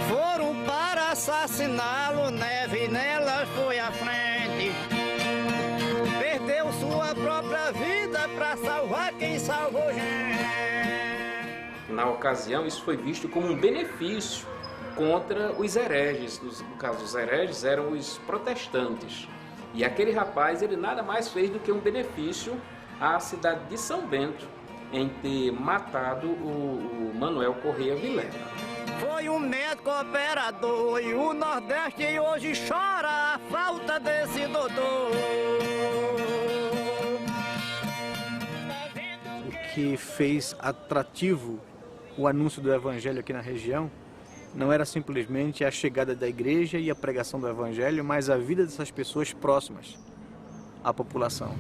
Foram para assassiná-lo, neve nelas foi à frente. Perdeu sua própria vida para salvar quem salvou gente. Na ocasião, isso foi visto como um benefício contra os hereges. No caso, os hereges eram os protestantes. E aquele rapaz, ele nada mais fez do que um benefício à cidade de São Bento em ter matado o Manuel Correia Vilela. Foi um médico operador e o Nordeste hoje chora a falta desse doutor. O que fez atrativo o anúncio do Evangelho aqui na região não era simplesmente a chegada da igreja e a pregação do Evangelho, mas a vida dessas pessoas próximas à população.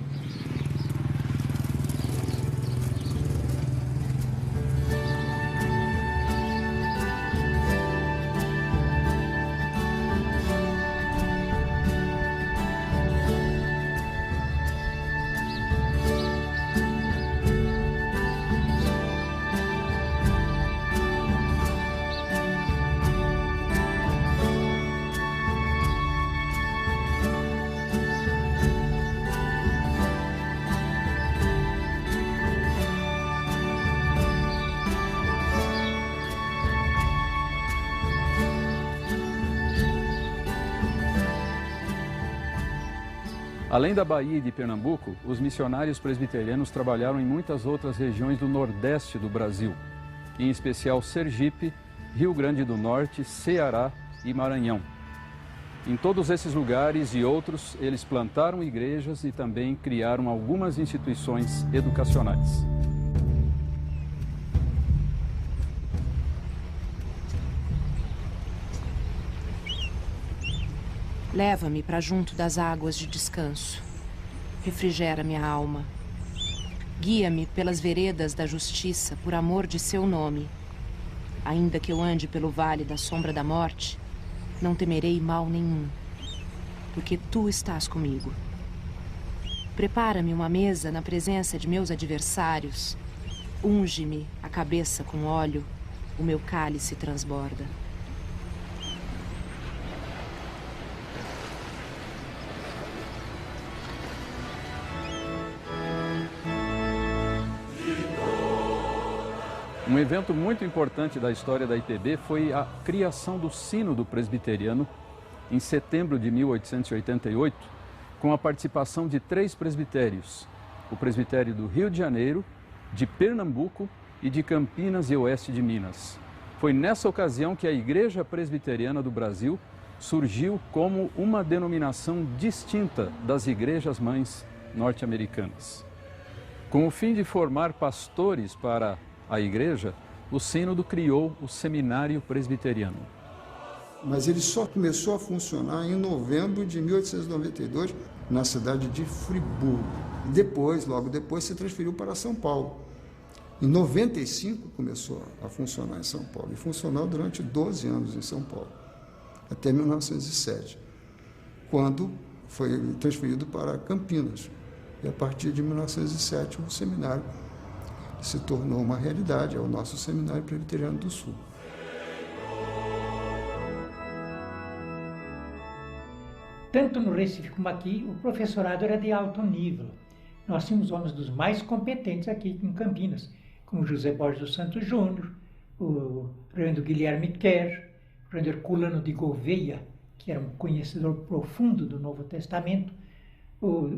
Além da Bahia e de Pernambuco, os missionários presbiterianos trabalharam em muitas outras regiões do Nordeste do Brasil, em especial Sergipe, Rio Grande do Norte, Ceará e Maranhão. Em todos esses lugares e outros, eles plantaram igrejas e também criaram algumas instituições educacionais. Leva-me para junto das águas de descanso. Refrigera minha alma. Guia-me pelas veredas da justiça por amor de seu nome. Ainda que eu ande pelo vale da sombra da morte, não temerei mal nenhum, porque tu estás comigo. Prepara-me uma mesa na presença de meus adversários. Unge-me a cabeça com óleo, o meu cálice transborda. Um evento muito importante da história da IPB foi a criação do Sínodo Presbiteriano em setembro de 1888, com a participação de 3 presbitérios, o presbitério do Rio de Janeiro, de Pernambuco e de Campinas e Oeste de Minas. Foi nessa ocasião que a Igreja Presbiteriana do Brasil surgiu como uma denominação distinta das igrejas-mães norte-americanas. Com o fim de formar pastores para a igreja, o Sínodo criou o Seminário Presbiteriano. Mas ele só começou a funcionar em novembro de 1892, na cidade de Friburgo. Logo depois, se transferiu para São Paulo. Em 95 começou a funcionar em São Paulo, e funcionou durante 12 anos em São Paulo, até 1907, quando foi transferido para Campinas. E a partir de 1907, o seminário se tornou uma realidade, é o nosso Seminário Presbiteriano do Sul. Tanto no Recife como aqui, o professorado era de alto nível. Nós tínhamos homens dos mais competentes aqui em Campinas, como José Borges dos Santos Júnior, o Reverendo Guilherme Kerr, o Reverendo Herculano de Gouveia, que era um conhecedor profundo do Novo Testamento, o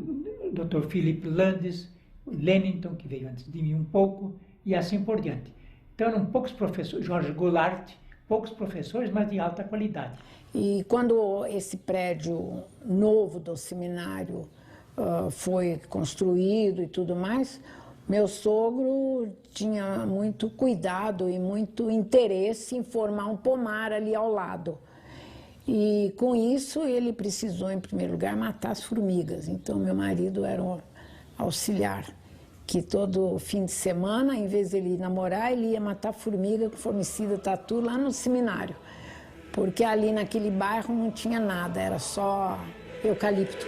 Dr. Philip Landes, Lennington, que veio antes de mim um pouco, e assim por diante. Então eram poucos professores, Jorge Goulart, poucos professores, mas de alta qualidade. E quando esse prédio novo do seminário foi construído e tudo mais, Meu sogro tinha muito cuidado e muito interesse em formar um pomar ali ao lado. E com isso ele precisou, em primeiro lugar, matar as formigas. Então meu marido era um auxiliar, que todo fim de semana, em vez de ele ir namorar, ele ia matar formiga com formicida tatu lá no seminário. Porque ali naquele bairro não tinha nada, era só eucalipto.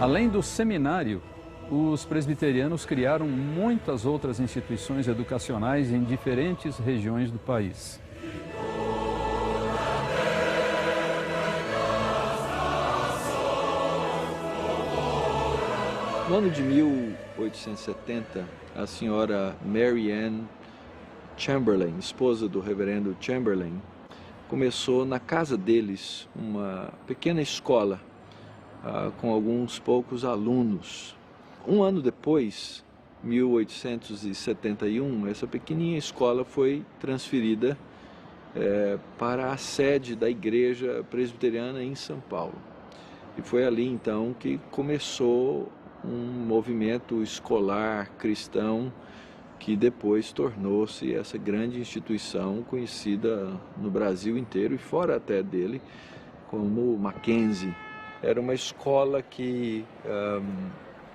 Além do seminário, os presbiterianos criaram muitas outras instituições educacionais em diferentes regiões do país. No ano de 1870, a senhora Mary Ann Chamberlain, esposa do reverendo Chamberlain, começou na casa deles uma pequena escola com alguns poucos alunos. Um ano depois, 1871, essa pequenininha escola foi transferida para a sede da Igreja Presbiteriana em São Paulo. E foi ali então que começou um movimento escolar cristão que depois tornou-se essa grande instituição conhecida no Brasil inteiro e fora até dele como Mackenzie. Era uma escola que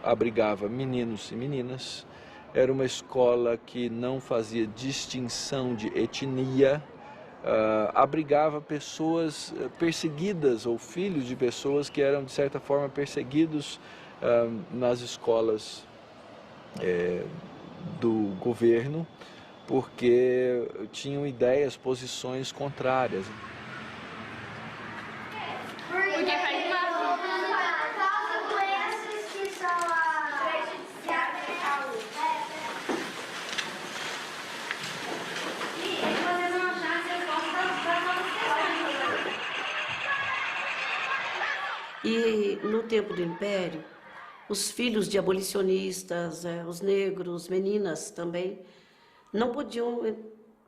abrigava meninos e meninas, era uma escola que não fazia distinção de etnia, abrigava pessoas perseguidas ou filhos de pessoas que eram de certa forma perseguidos nas escolas do governo, porque tinham ideias, posições contrárias. E no tempo do Império, os filhos de abolicionistas, os negros, meninas também, não podiam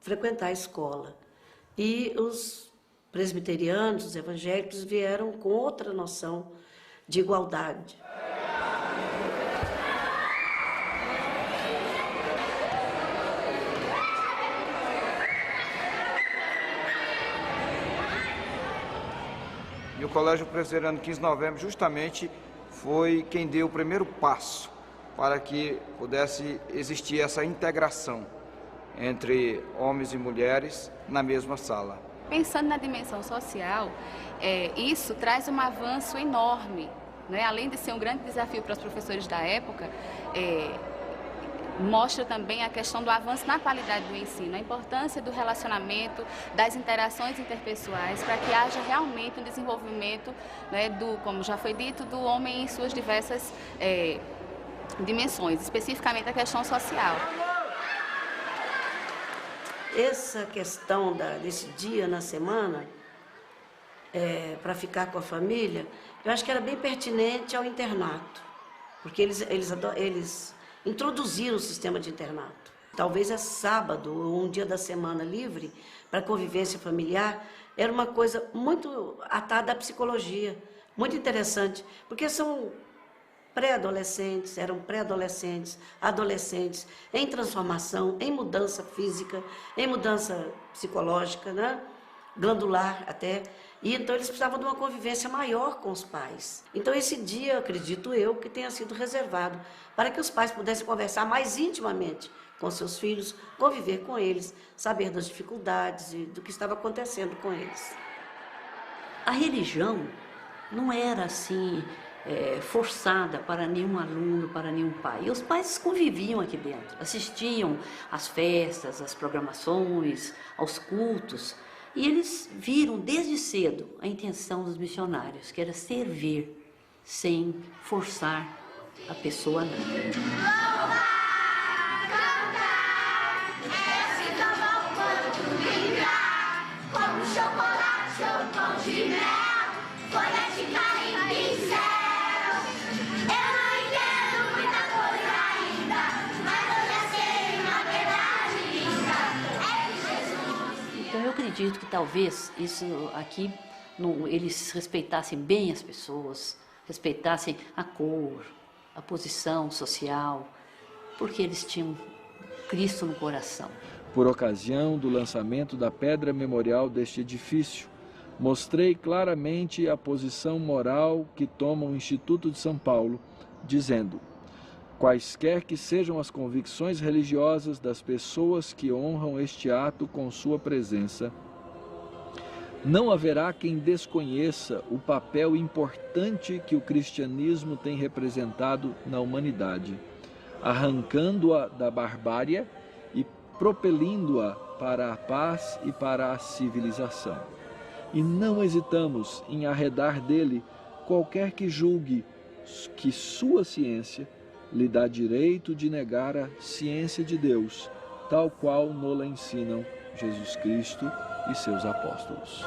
frequentar a escola. E os presbiterianos, os evangélicos, vieram com outra noção de igualdade. E o Colégio Presbiteriano 15 de Novembro justamente foi quem deu o primeiro passo para que pudesse existir essa integração entre homens e mulheres na mesma sala. Pensando na dimensão social, isso traz um avanço enorme, né? Além de ser um grande desafio para os professores da época, mostra também a questão do avanço na qualidade do ensino, a importância do relacionamento, das interações interpessoais, para que haja realmente um desenvolvimento, né, como já foi dito, do homem em suas diversas dimensões, especificamente a questão social. Essa questão desse dia na semana, para ficar com a família, eu acho que era bem pertinente ao internato, porque eles introduziram o sistema de internato. Talvez sábado ou um dia da semana livre para convivência familiar era uma coisa muito atada à psicologia, muito interessante, porque são pré-adolescentes, eram pré-adolescentes, adolescentes, em transformação, em mudança física, em mudança psicológica, né? Glandular até, e então eles precisavam de uma convivência maior com os pais. Então esse dia, acredito eu, que tenha sido reservado para que os pais pudessem conversar mais intimamente com seus filhos, conviver com eles, saber das dificuldades e do que estava acontecendo com eles. A religião não era assim forçada para nenhum aluno, para nenhum pai. E os pais conviviam aqui dentro, assistiam às festas, às programações, aos cultos, e eles viram desde cedo a intenção dos missionários, que era servir sem forçar a pessoa a nada. Como chocolate ou pão de mel, folha de carim, pincel. Eu não entendo muita coisa ainda, mas eu já sei uma verdade linda, é que Jesus... Então eu acredito que talvez isso aqui, eles respeitassem bem as pessoas, respeitassem a cor, a posição social, porque eles tinham Cristo no coração. Por ocasião do lançamento da pedra memorial deste edifício, mostrei claramente a posição moral que toma o Instituto de São Paulo, dizendo: quaisquer que sejam as convicções religiosas das pessoas que honram este ato com sua presença, não haverá quem desconheça o papel importante que o cristianismo tem representado na humanidade, arrancando-a da barbárie e propelindo-a para a paz e para a civilização. E não hesitamos em arredar dele qualquer que julgue que sua ciência lhe dá direito de negar a ciência de Deus, tal qual nola ensinam Jesus Cristo e seus apóstolos.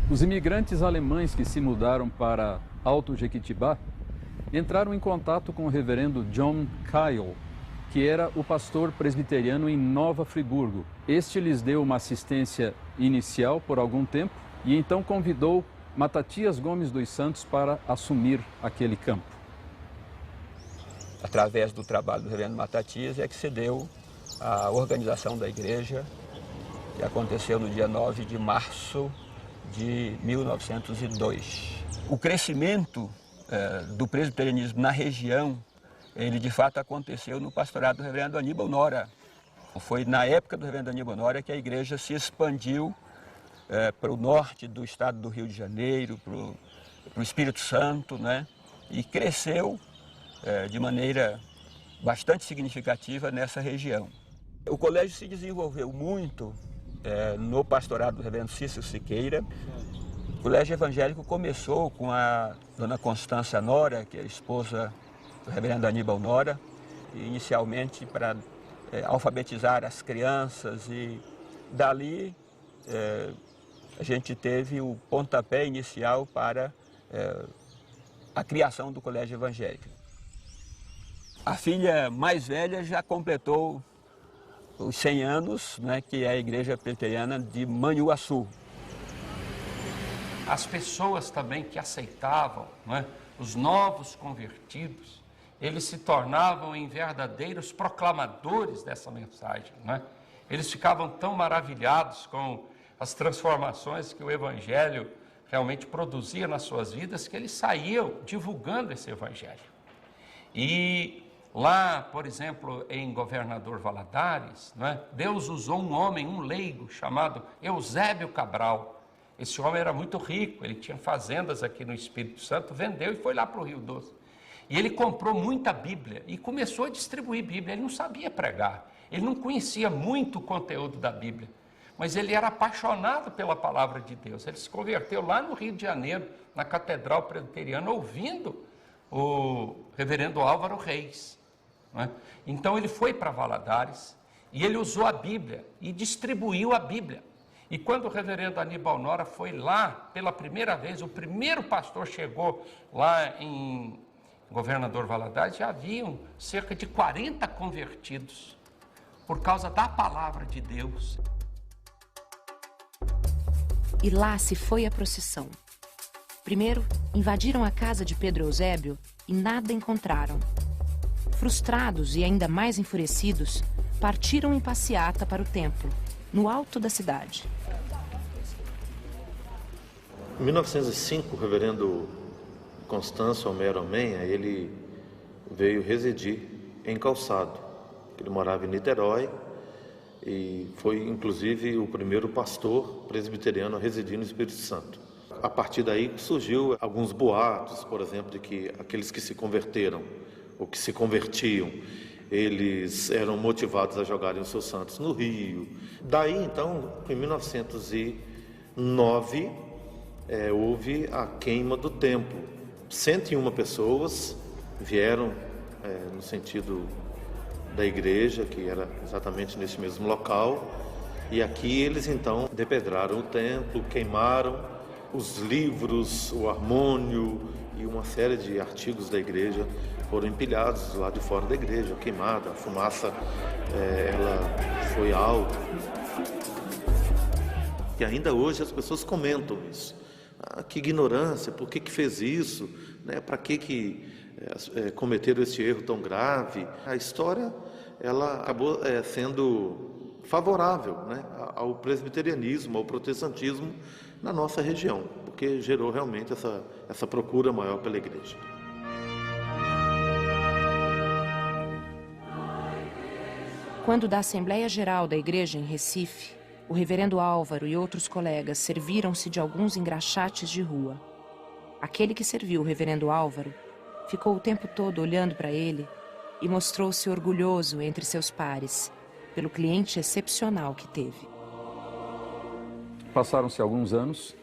Os imigrantes alemães que se mudaram para Alto Jequitibá entraram em contato com o reverendo John Kyle, que era o pastor presbiteriano em Nova Friburgo. Este lhes deu uma assistência inicial por algum tempo e então convidou Matatias Gomes dos Santos para assumir aquele campo. Através do trabalho do reverendo Matatias é que se deu a organização da igreja, que aconteceu no dia 9 de março de 1902. O crescimento do presbiterianismo na região, ele de fato aconteceu no pastorado do reverendo Aníbal Nora. Foi na época do reverendo Aníbal Nora que a igreja se expandiu para o norte do estado do Rio de Janeiro, para o Espírito Santo, né? E cresceu de maneira bastante significativa nessa região. O colégio se desenvolveu muito no pastorado do reverendo Cícero Siqueira. O colégio evangélico começou com a dona Constância Nora, que é a esposa do reverendo Aníbal Nora, inicialmente para alfabetizar as crianças, e dali a gente teve o pontapé inicial para a criação do colégio evangélico. A filha mais velha já completou os 100 anos, né, que é a igreja presbiteriana de Manhuaçu. As pessoas também que aceitavam, né, os novos convertidos, eles se tornavam em verdadeiros proclamadores dessa mensagem, né? Eles ficavam tão maravilhados com as transformações que o Evangelho realmente produzia nas suas vidas, que eles saíam divulgando esse Evangelho. E lá, por exemplo, em Governador Valadares, né, Deus usou um homem, um leigo, chamado Eusébio Cabral. Esse homem era muito rico, ele tinha fazendas aqui no Espírito Santo, vendeu e foi lá para o Rio Doce. E ele comprou muita Bíblia e começou a distribuir Bíblia. Ele não sabia pregar, ele não conhecia muito o conteúdo da Bíblia, mas ele era apaixonado pela palavra de Deus. Ele se converteu lá no Rio de Janeiro, na Catedral Presbiteriana, ouvindo o reverendo Álvaro Reis. Né? Então ele foi para Valadares e ele usou a Bíblia e distribuiu a Bíblia. E quando o reverendo Aníbal Nora foi lá pela primeira vez, o primeiro pastor chegou lá em Governador Valadares, já haviam cerca de 40 convertidos por causa da palavra de Deus. E lá se foi a procissão. Primeiro, invadiram a casa de Pedro Eusébio e nada encontraram. Frustrados e ainda mais enfurecidos, partiram em passeata para o templo, no alto da cidade. Em 1905, o reverendo Constâncio Homero Menha, ele veio residir em Calçado. Ele morava em Niterói e foi, inclusive, o primeiro pastor presbiteriano a residir no Espírito Santo. A partir daí surgiu alguns boatos, por exemplo, de que aqueles que se converteram ou que se convertiam, eles eram motivados a jogarem os seus santos no rio. Daí, então, em 1909, houve a queima do templo. 101 pessoas vieram no sentido da igreja, que era exatamente nesse mesmo local, e aqui eles, então, depedraram o templo, queimaram os livros, o harmônio e uma série de artigos da igreja foram empilhados lá de fora da igreja, queimada, a fumaça ela foi alta. E ainda hoje as pessoas comentam isso. Ah, que ignorância, por que fez isso? Né? Para que cometeram esse erro tão grave? A história ela acabou sendo favorável, né, ao presbiterianismo, ao protestantismo na nossa região, porque gerou realmente essa procura maior pela igreja. Quando da Assembleia Geral da Igreja em Recife, o reverendo Álvaro e outros colegas serviram-se de alguns engraxates de rua. Aquele que serviu o reverendo Álvaro ficou o tempo todo olhando para ele e mostrou-se orgulhoso entre seus pares pelo cliente excepcional que teve. Passaram-se alguns anos,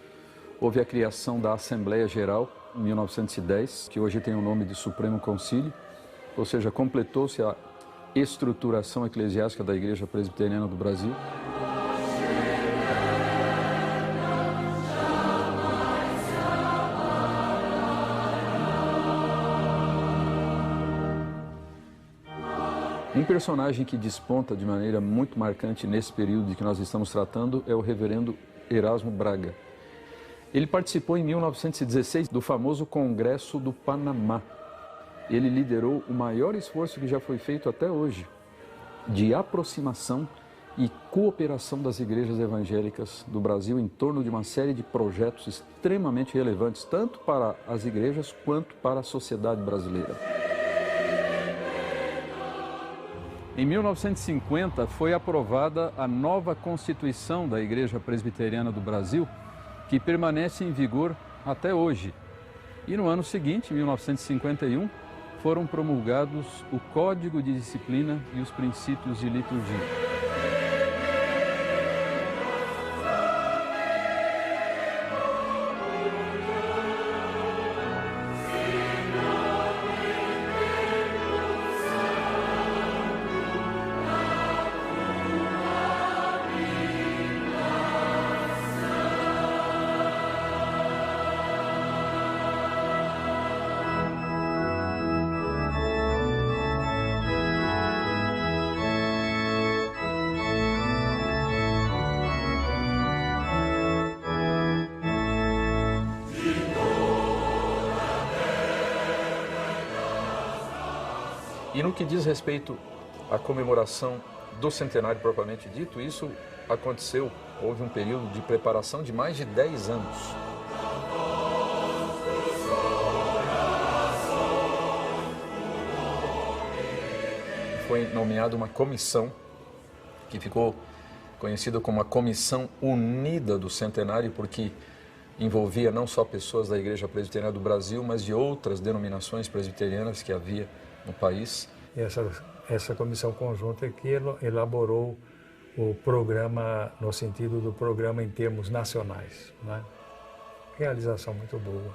houve a criação da Assembleia Geral, em 1910, que hoje tem o nome de Supremo Concílio, ou seja, completou-se a estruturação eclesiástica da Igreja Presbiteriana do Brasil. Um personagem que desponta de maneira muito marcante nesse período de que nós estamos tratando é o reverendo Erasmo Braga. Ele participou em 1916 do famoso Congresso do Panamá. Ele liderou o maior esforço que já foi feito até hoje de aproximação e cooperação das igrejas evangélicas do Brasil em torno de uma série de projetos extremamente relevantes, tanto para as igrejas quanto para a sociedade brasileira. Em 1950 foi aprovada a nova Constituição da Igreja Presbiteriana do Brasil, que permanece em vigor até hoje. E no ano seguinte, 1951, foram promulgados o Código de Disciplina e os princípios de liturgia. E no que diz respeito à comemoração do centenário propriamente dito, isso aconteceu, houve um período de preparação de mais de 10 anos. Foi nomeada uma comissão que ficou conhecida como a Comissão Unida do Centenário, porque envolvia não só pessoas da Igreja Presbiteriana do Brasil, mas de outras denominações presbiterianas que havia no país. Essa comissão conjunta que elaborou o programa, no sentido do programa em termos nacionais, né? Realização muito boa.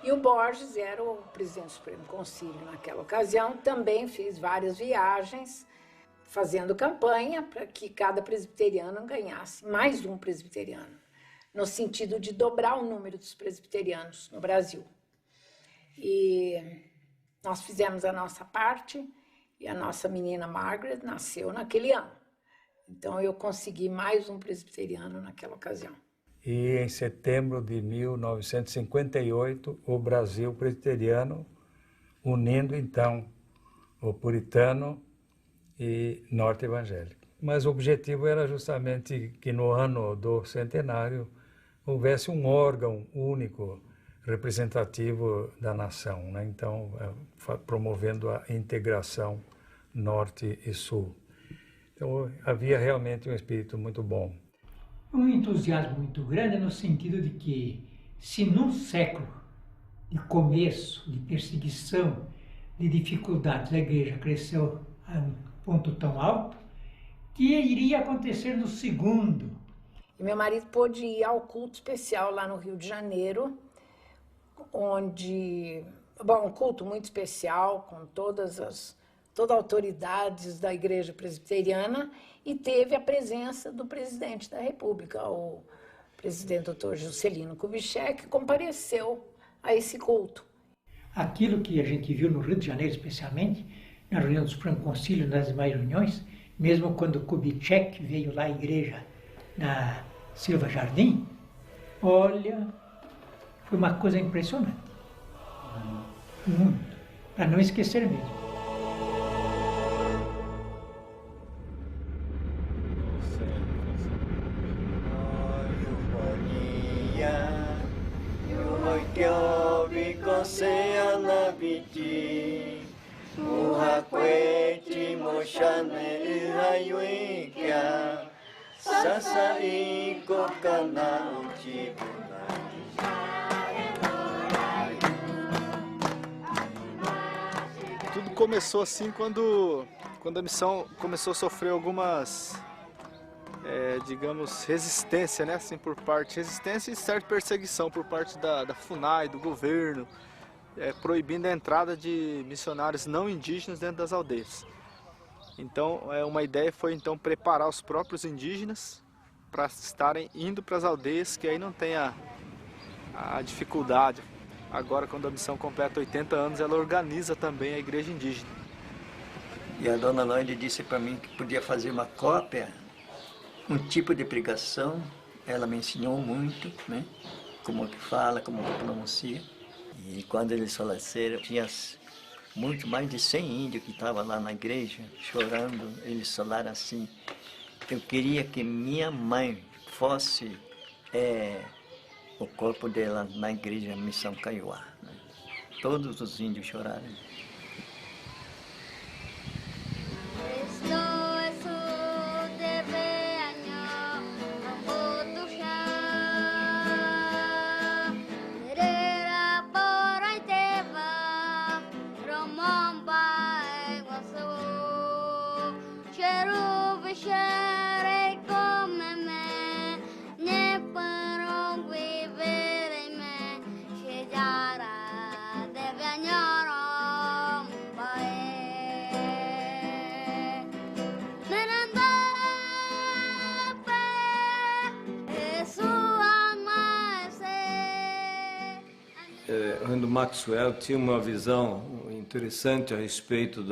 E o Borges era o presidente do Supremo Concílio naquela ocasião, também fez várias viagens, fazendo campanha para que cada presbiteriano ganhasse mais um presbiteriano, no sentido de dobrar o número dos presbiterianos no Brasil. E nós fizemos a nossa parte e a nossa menina Margaret nasceu naquele ano. Então eu consegui mais um presbiteriano naquela ocasião. e em setembro de 1958 o Brasil presbiteriano, unindo então o puritano e norte evangélico. Mas o objetivo era justamente que no ano do centenário houvesse um órgão único representativo da nação, né? Então, promovendo a integração norte e sul. Então, havia realmente um espírito muito bom. Um entusiasmo muito grande no sentido de que, se num século de começo, de perseguição, de dificuldades, a igreja cresceu a um ponto tão alto, que iria acontecer no segundo. E meu marido pôde ir ao culto especial lá no Rio de Janeiro, onde, bom, um culto muito especial, com todas as autoridades da igreja presbiteriana, e teve a presença do presidente da República, o presidente Dr. Juscelino Kubitschek, que compareceu a esse culto. Aquilo que a gente viu no Rio de Janeiro, especialmente, na reunião do Supremo Concílio, nas demais reuniões, mesmo quando Kubitschek veio lá à igreja na Silva Jardim, olha, foi uma coisa impressionante. Muito. Para não esquecer mesmo. Tudo começou assim quando a missão começou a sofrer algumas, digamos, resistência, né? Assim, resistência e certa perseguição por parte da FUNAI, do governo, proibindo a entrada de missionários não indígenas dentro das aldeias. Então, uma ideia foi então preparar os próprios indígenas para estarem indo para as aldeias, que aí não tem a dificuldade. Agora, quando a missão completa 80 anos, ela organiza também a igreja indígena. E a dona Lloyd disse para mim que podia fazer uma cópia, um tipo de pregação. Ela me ensinou muito, né? Como que fala, como que pronuncia. E quando eles faleceram, tinha muito mais de 100 índios que estavam lá na igreja, chorando. Eles falaram assim: eu queria que minha mãe fosse o corpo dela na igreja Missão Kaiowá. Né? Todos os índios choraram. Randall Maxwell tinha uma visão interessante a respeito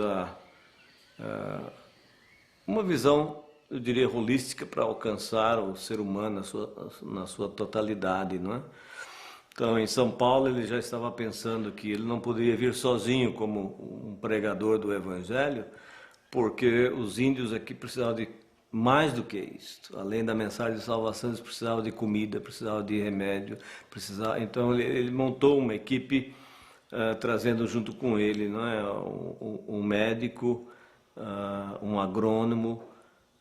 uma visão, eu diria, holística para alcançar o ser humano na sua totalidade, não é? Então, em São Paulo, ele já estava pensando que ele não poderia vir sozinho como um pregador do Evangelho, porque os índios aqui precisavam de mais do que isso. Além da mensagem de salvação, eles precisavam de comida, precisavam de remédio, então ele montou uma equipe trazendo junto com ele, não é, um médico, um agrônomo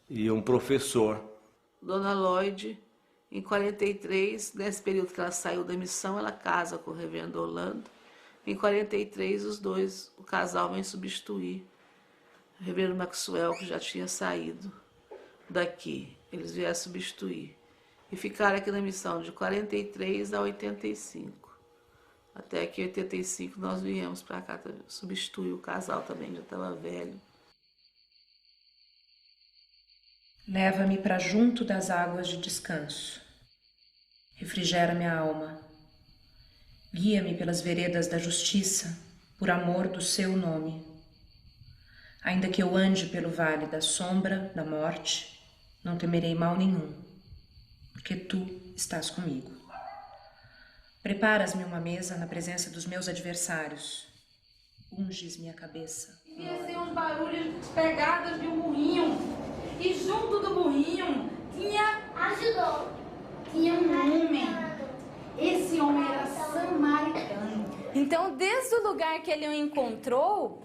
e um professor. Dona Lloyd, em 43, nesse período que ela saiu da missão, ela casa com o reverendo Orlando. Em 43, o casal vem substituir o reverendo Maxwell, que já tinha saído daqui. Eles vieram substituir. E ficaram aqui na missão de 43 a 85. Até que em 85 nós viemos para cá substituir o casal também, já estava velho. Leva-me para junto das águas de descanso. Refrigera minha alma. Guia-me pelas veredas da justiça, por amor do seu nome. Ainda que eu ande pelo vale da sombra da morte, não temerei mal nenhum, porque tu estás comigo. Preparas-me uma mesa na presença dos meus adversários. Unges minha cabeça. Tinha assim uns barulhos de pegadas de um burrinho. E junto do burrinho tinha um homem. Esse homem era samaritano. Então, desde o lugar que ele o encontrou,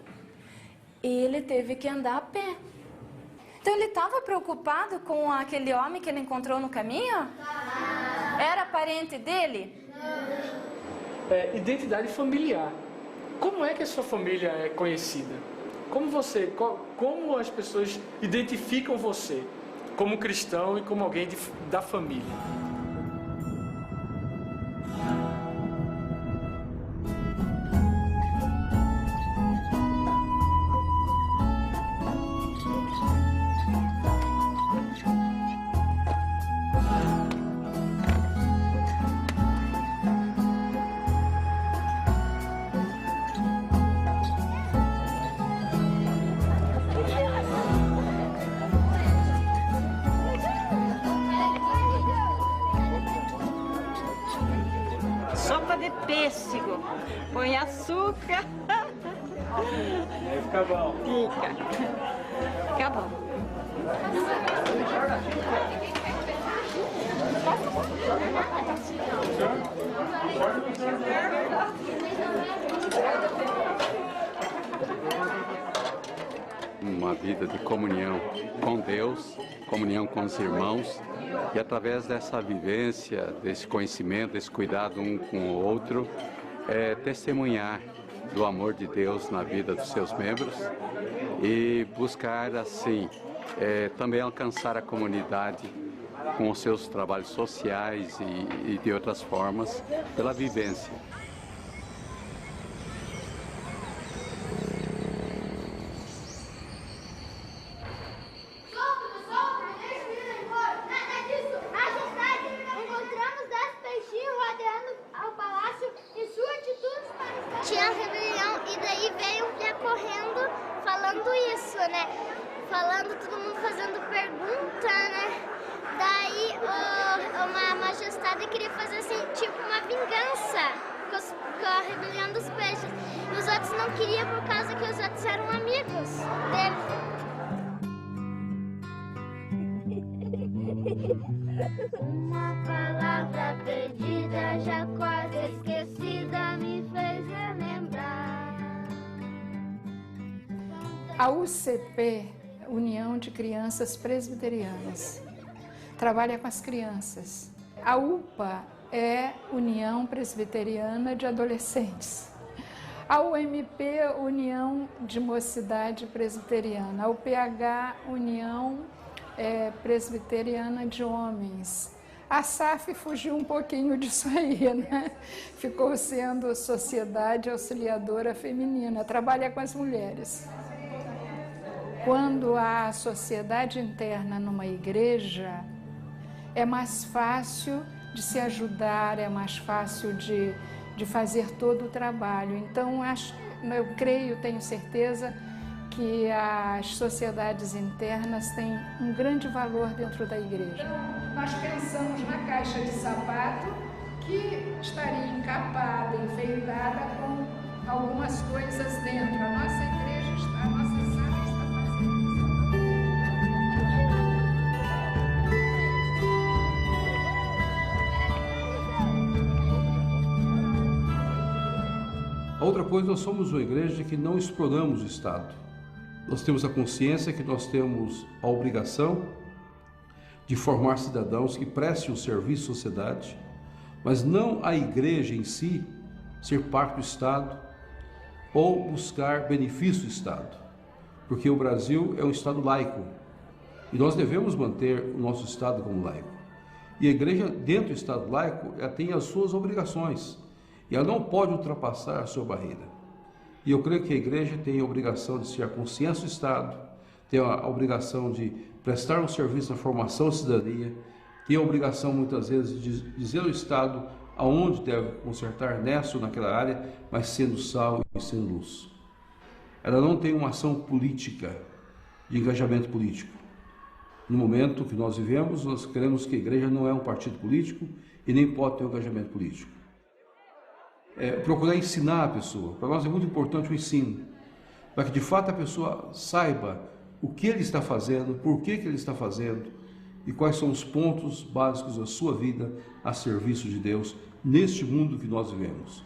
ele teve que andar a pé. Então, ele estava preocupado com aquele homem que ele encontrou no caminho? Era parente dele? Identidade familiar. Como é que a sua família é conhecida? Como as pessoas identificam você como cristão e como alguém da família? Sopa de pêssego, põe açúcar. Aí fica bom. Fica bom. Uma vida de comunhão com Deus, comunhão com os irmãos, e através dessa vivência, desse conhecimento, desse cuidado um com o outro, testemunhar do amor de Deus na vida dos seus membros e buscar assim também alcançar a comunidade com os seus trabalhos sociais e de outras formas pela vivência. Tinha rebelião e daí veio correndo falando isso, né? Falando, todo mundo fazendo pergunta, né? Daí uma majestade queria fazer assim, tipo uma vingança com a rebelião dos peixes. E os outros não queriam por causa que os outros eram amigos dele. Uma palavra perdida, já quase esquecida, me fez relembrar. A UCP, União de Crianças Presbiterianas, trabalha com as crianças. A UPA é União Presbiteriana de Adolescentes. A UMP, União de Mocidade Presbiteriana. A UPH, União Presbiteriana de Homens. A SAF fugiu um pouquinho disso aí, né? Ficou sendo Sociedade Auxiliadora Feminina, trabalha com as mulheres. Quando há sociedade interna numa igreja, é mais fácil de se ajudar, é mais fácil de fazer todo o trabalho. Então, eu creio, tenho certeza, que as sociedades internas têm um grande valor dentro da igreja. Nós pensamos na caixa de sapato que estaria encapada, enfeitada com algumas coisas dentro. A nossa igreja está, a nossa sala está fazendo isso. Outra coisa, nós somos uma igreja que não exploramos o Estado. Nós temos a consciência que nós temos a obrigação de formar cidadãos que prestem um serviço à sociedade, mas não a igreja em si ser parte do Estado ou buscar benefício do Estado, porque o Brasil é um Estado laico e nós devemos manter o nosso Estado como laico. E a igreja, dentro do Estado laico, ela tem as suas obrigações e ela não pode ultrapassar a sua barreira. E eu creio que a igreja tem a obrigação de ser a consciência do Estado, tem a obrigação de prestar um serviço na formação da cidadania, tem a obrigação muitas vezes de dizer ao Estado aonde deve consertar nessa ou naquela área, mas sendo sal e sendo luz. Ela não tem uma ação política, de engajamento político. No momento que nós vivemos, nós queremos que a igreja não é um partido político e nem pode ter um engajamento político. Procurar ensinar a pessoa. Para nós é muito importante o ensino, para que de fato a pessoa saiba o que ele está fazendo, por que ele está fazendo e quais são os pontos básicos da sua vida a serviço de Deus neste mundo que nós vivemos.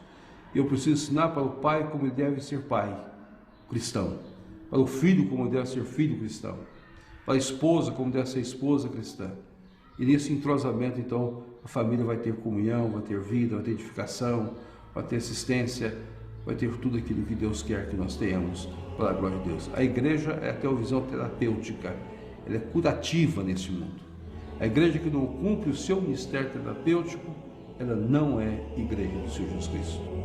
Eu preciso ensinar para o pai como ele deve ser pai cristão, para o filho como ele deve ser filho cristão, para a esposa como deve ser esposa cristã. E nesse entrosamento, então, a família vai ter comunhão, vai ter vida, vai ter edificação, vai ter assistência, vai ter tudo aquilo que Deus quer que nós tenhamos para a glória de Deus. A igreja é a teovisão terapêutica, ela é curativa nesse mundo. A igreja que não cumpre o seu ministério terapêutico, ela não é igreja do Senhor Jesus Cristo.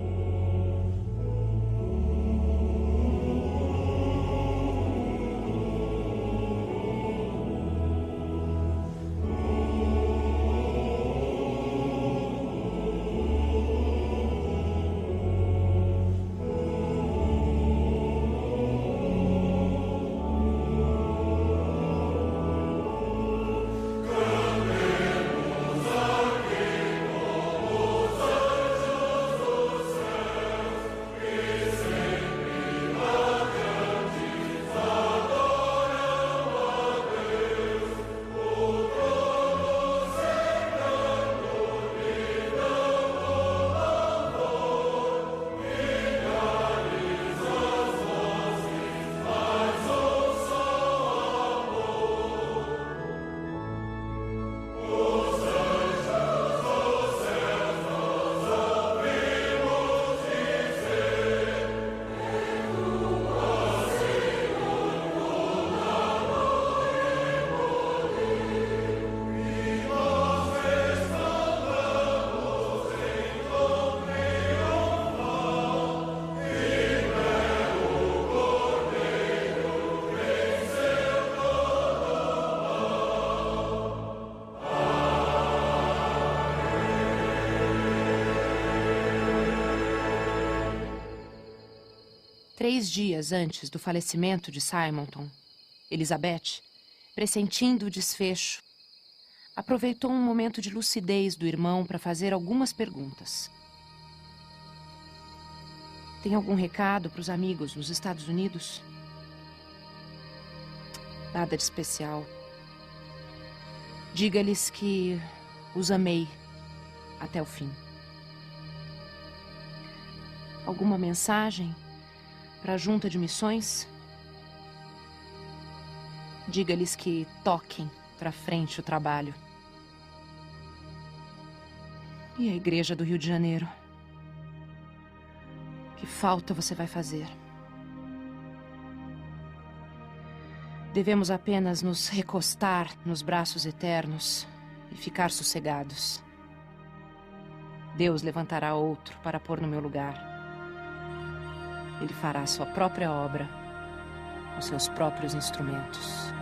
Três dias antes do falecimento de Simonton, Elizabeth, pressentindo o desfecho, aproveitou um momento de lucidez do irmão para fazer algumas perguntas. Tem algum recado para os amigos nos Estados Unidos? Nada de especial. Diga-lhes que os amei até o fim. Alguma mensagem para a junta de missões? Diga-lhes que toquem para frente o trabalho. E a igreja do Rio de Janeiro? Que falta você vai fazer? Devemos apenas nos recostar nos braços eternos e ficar sossegados. Deus levantará outro para pôr no meu lugar. Ele fará sua própria obra com seus próprios instrumentos.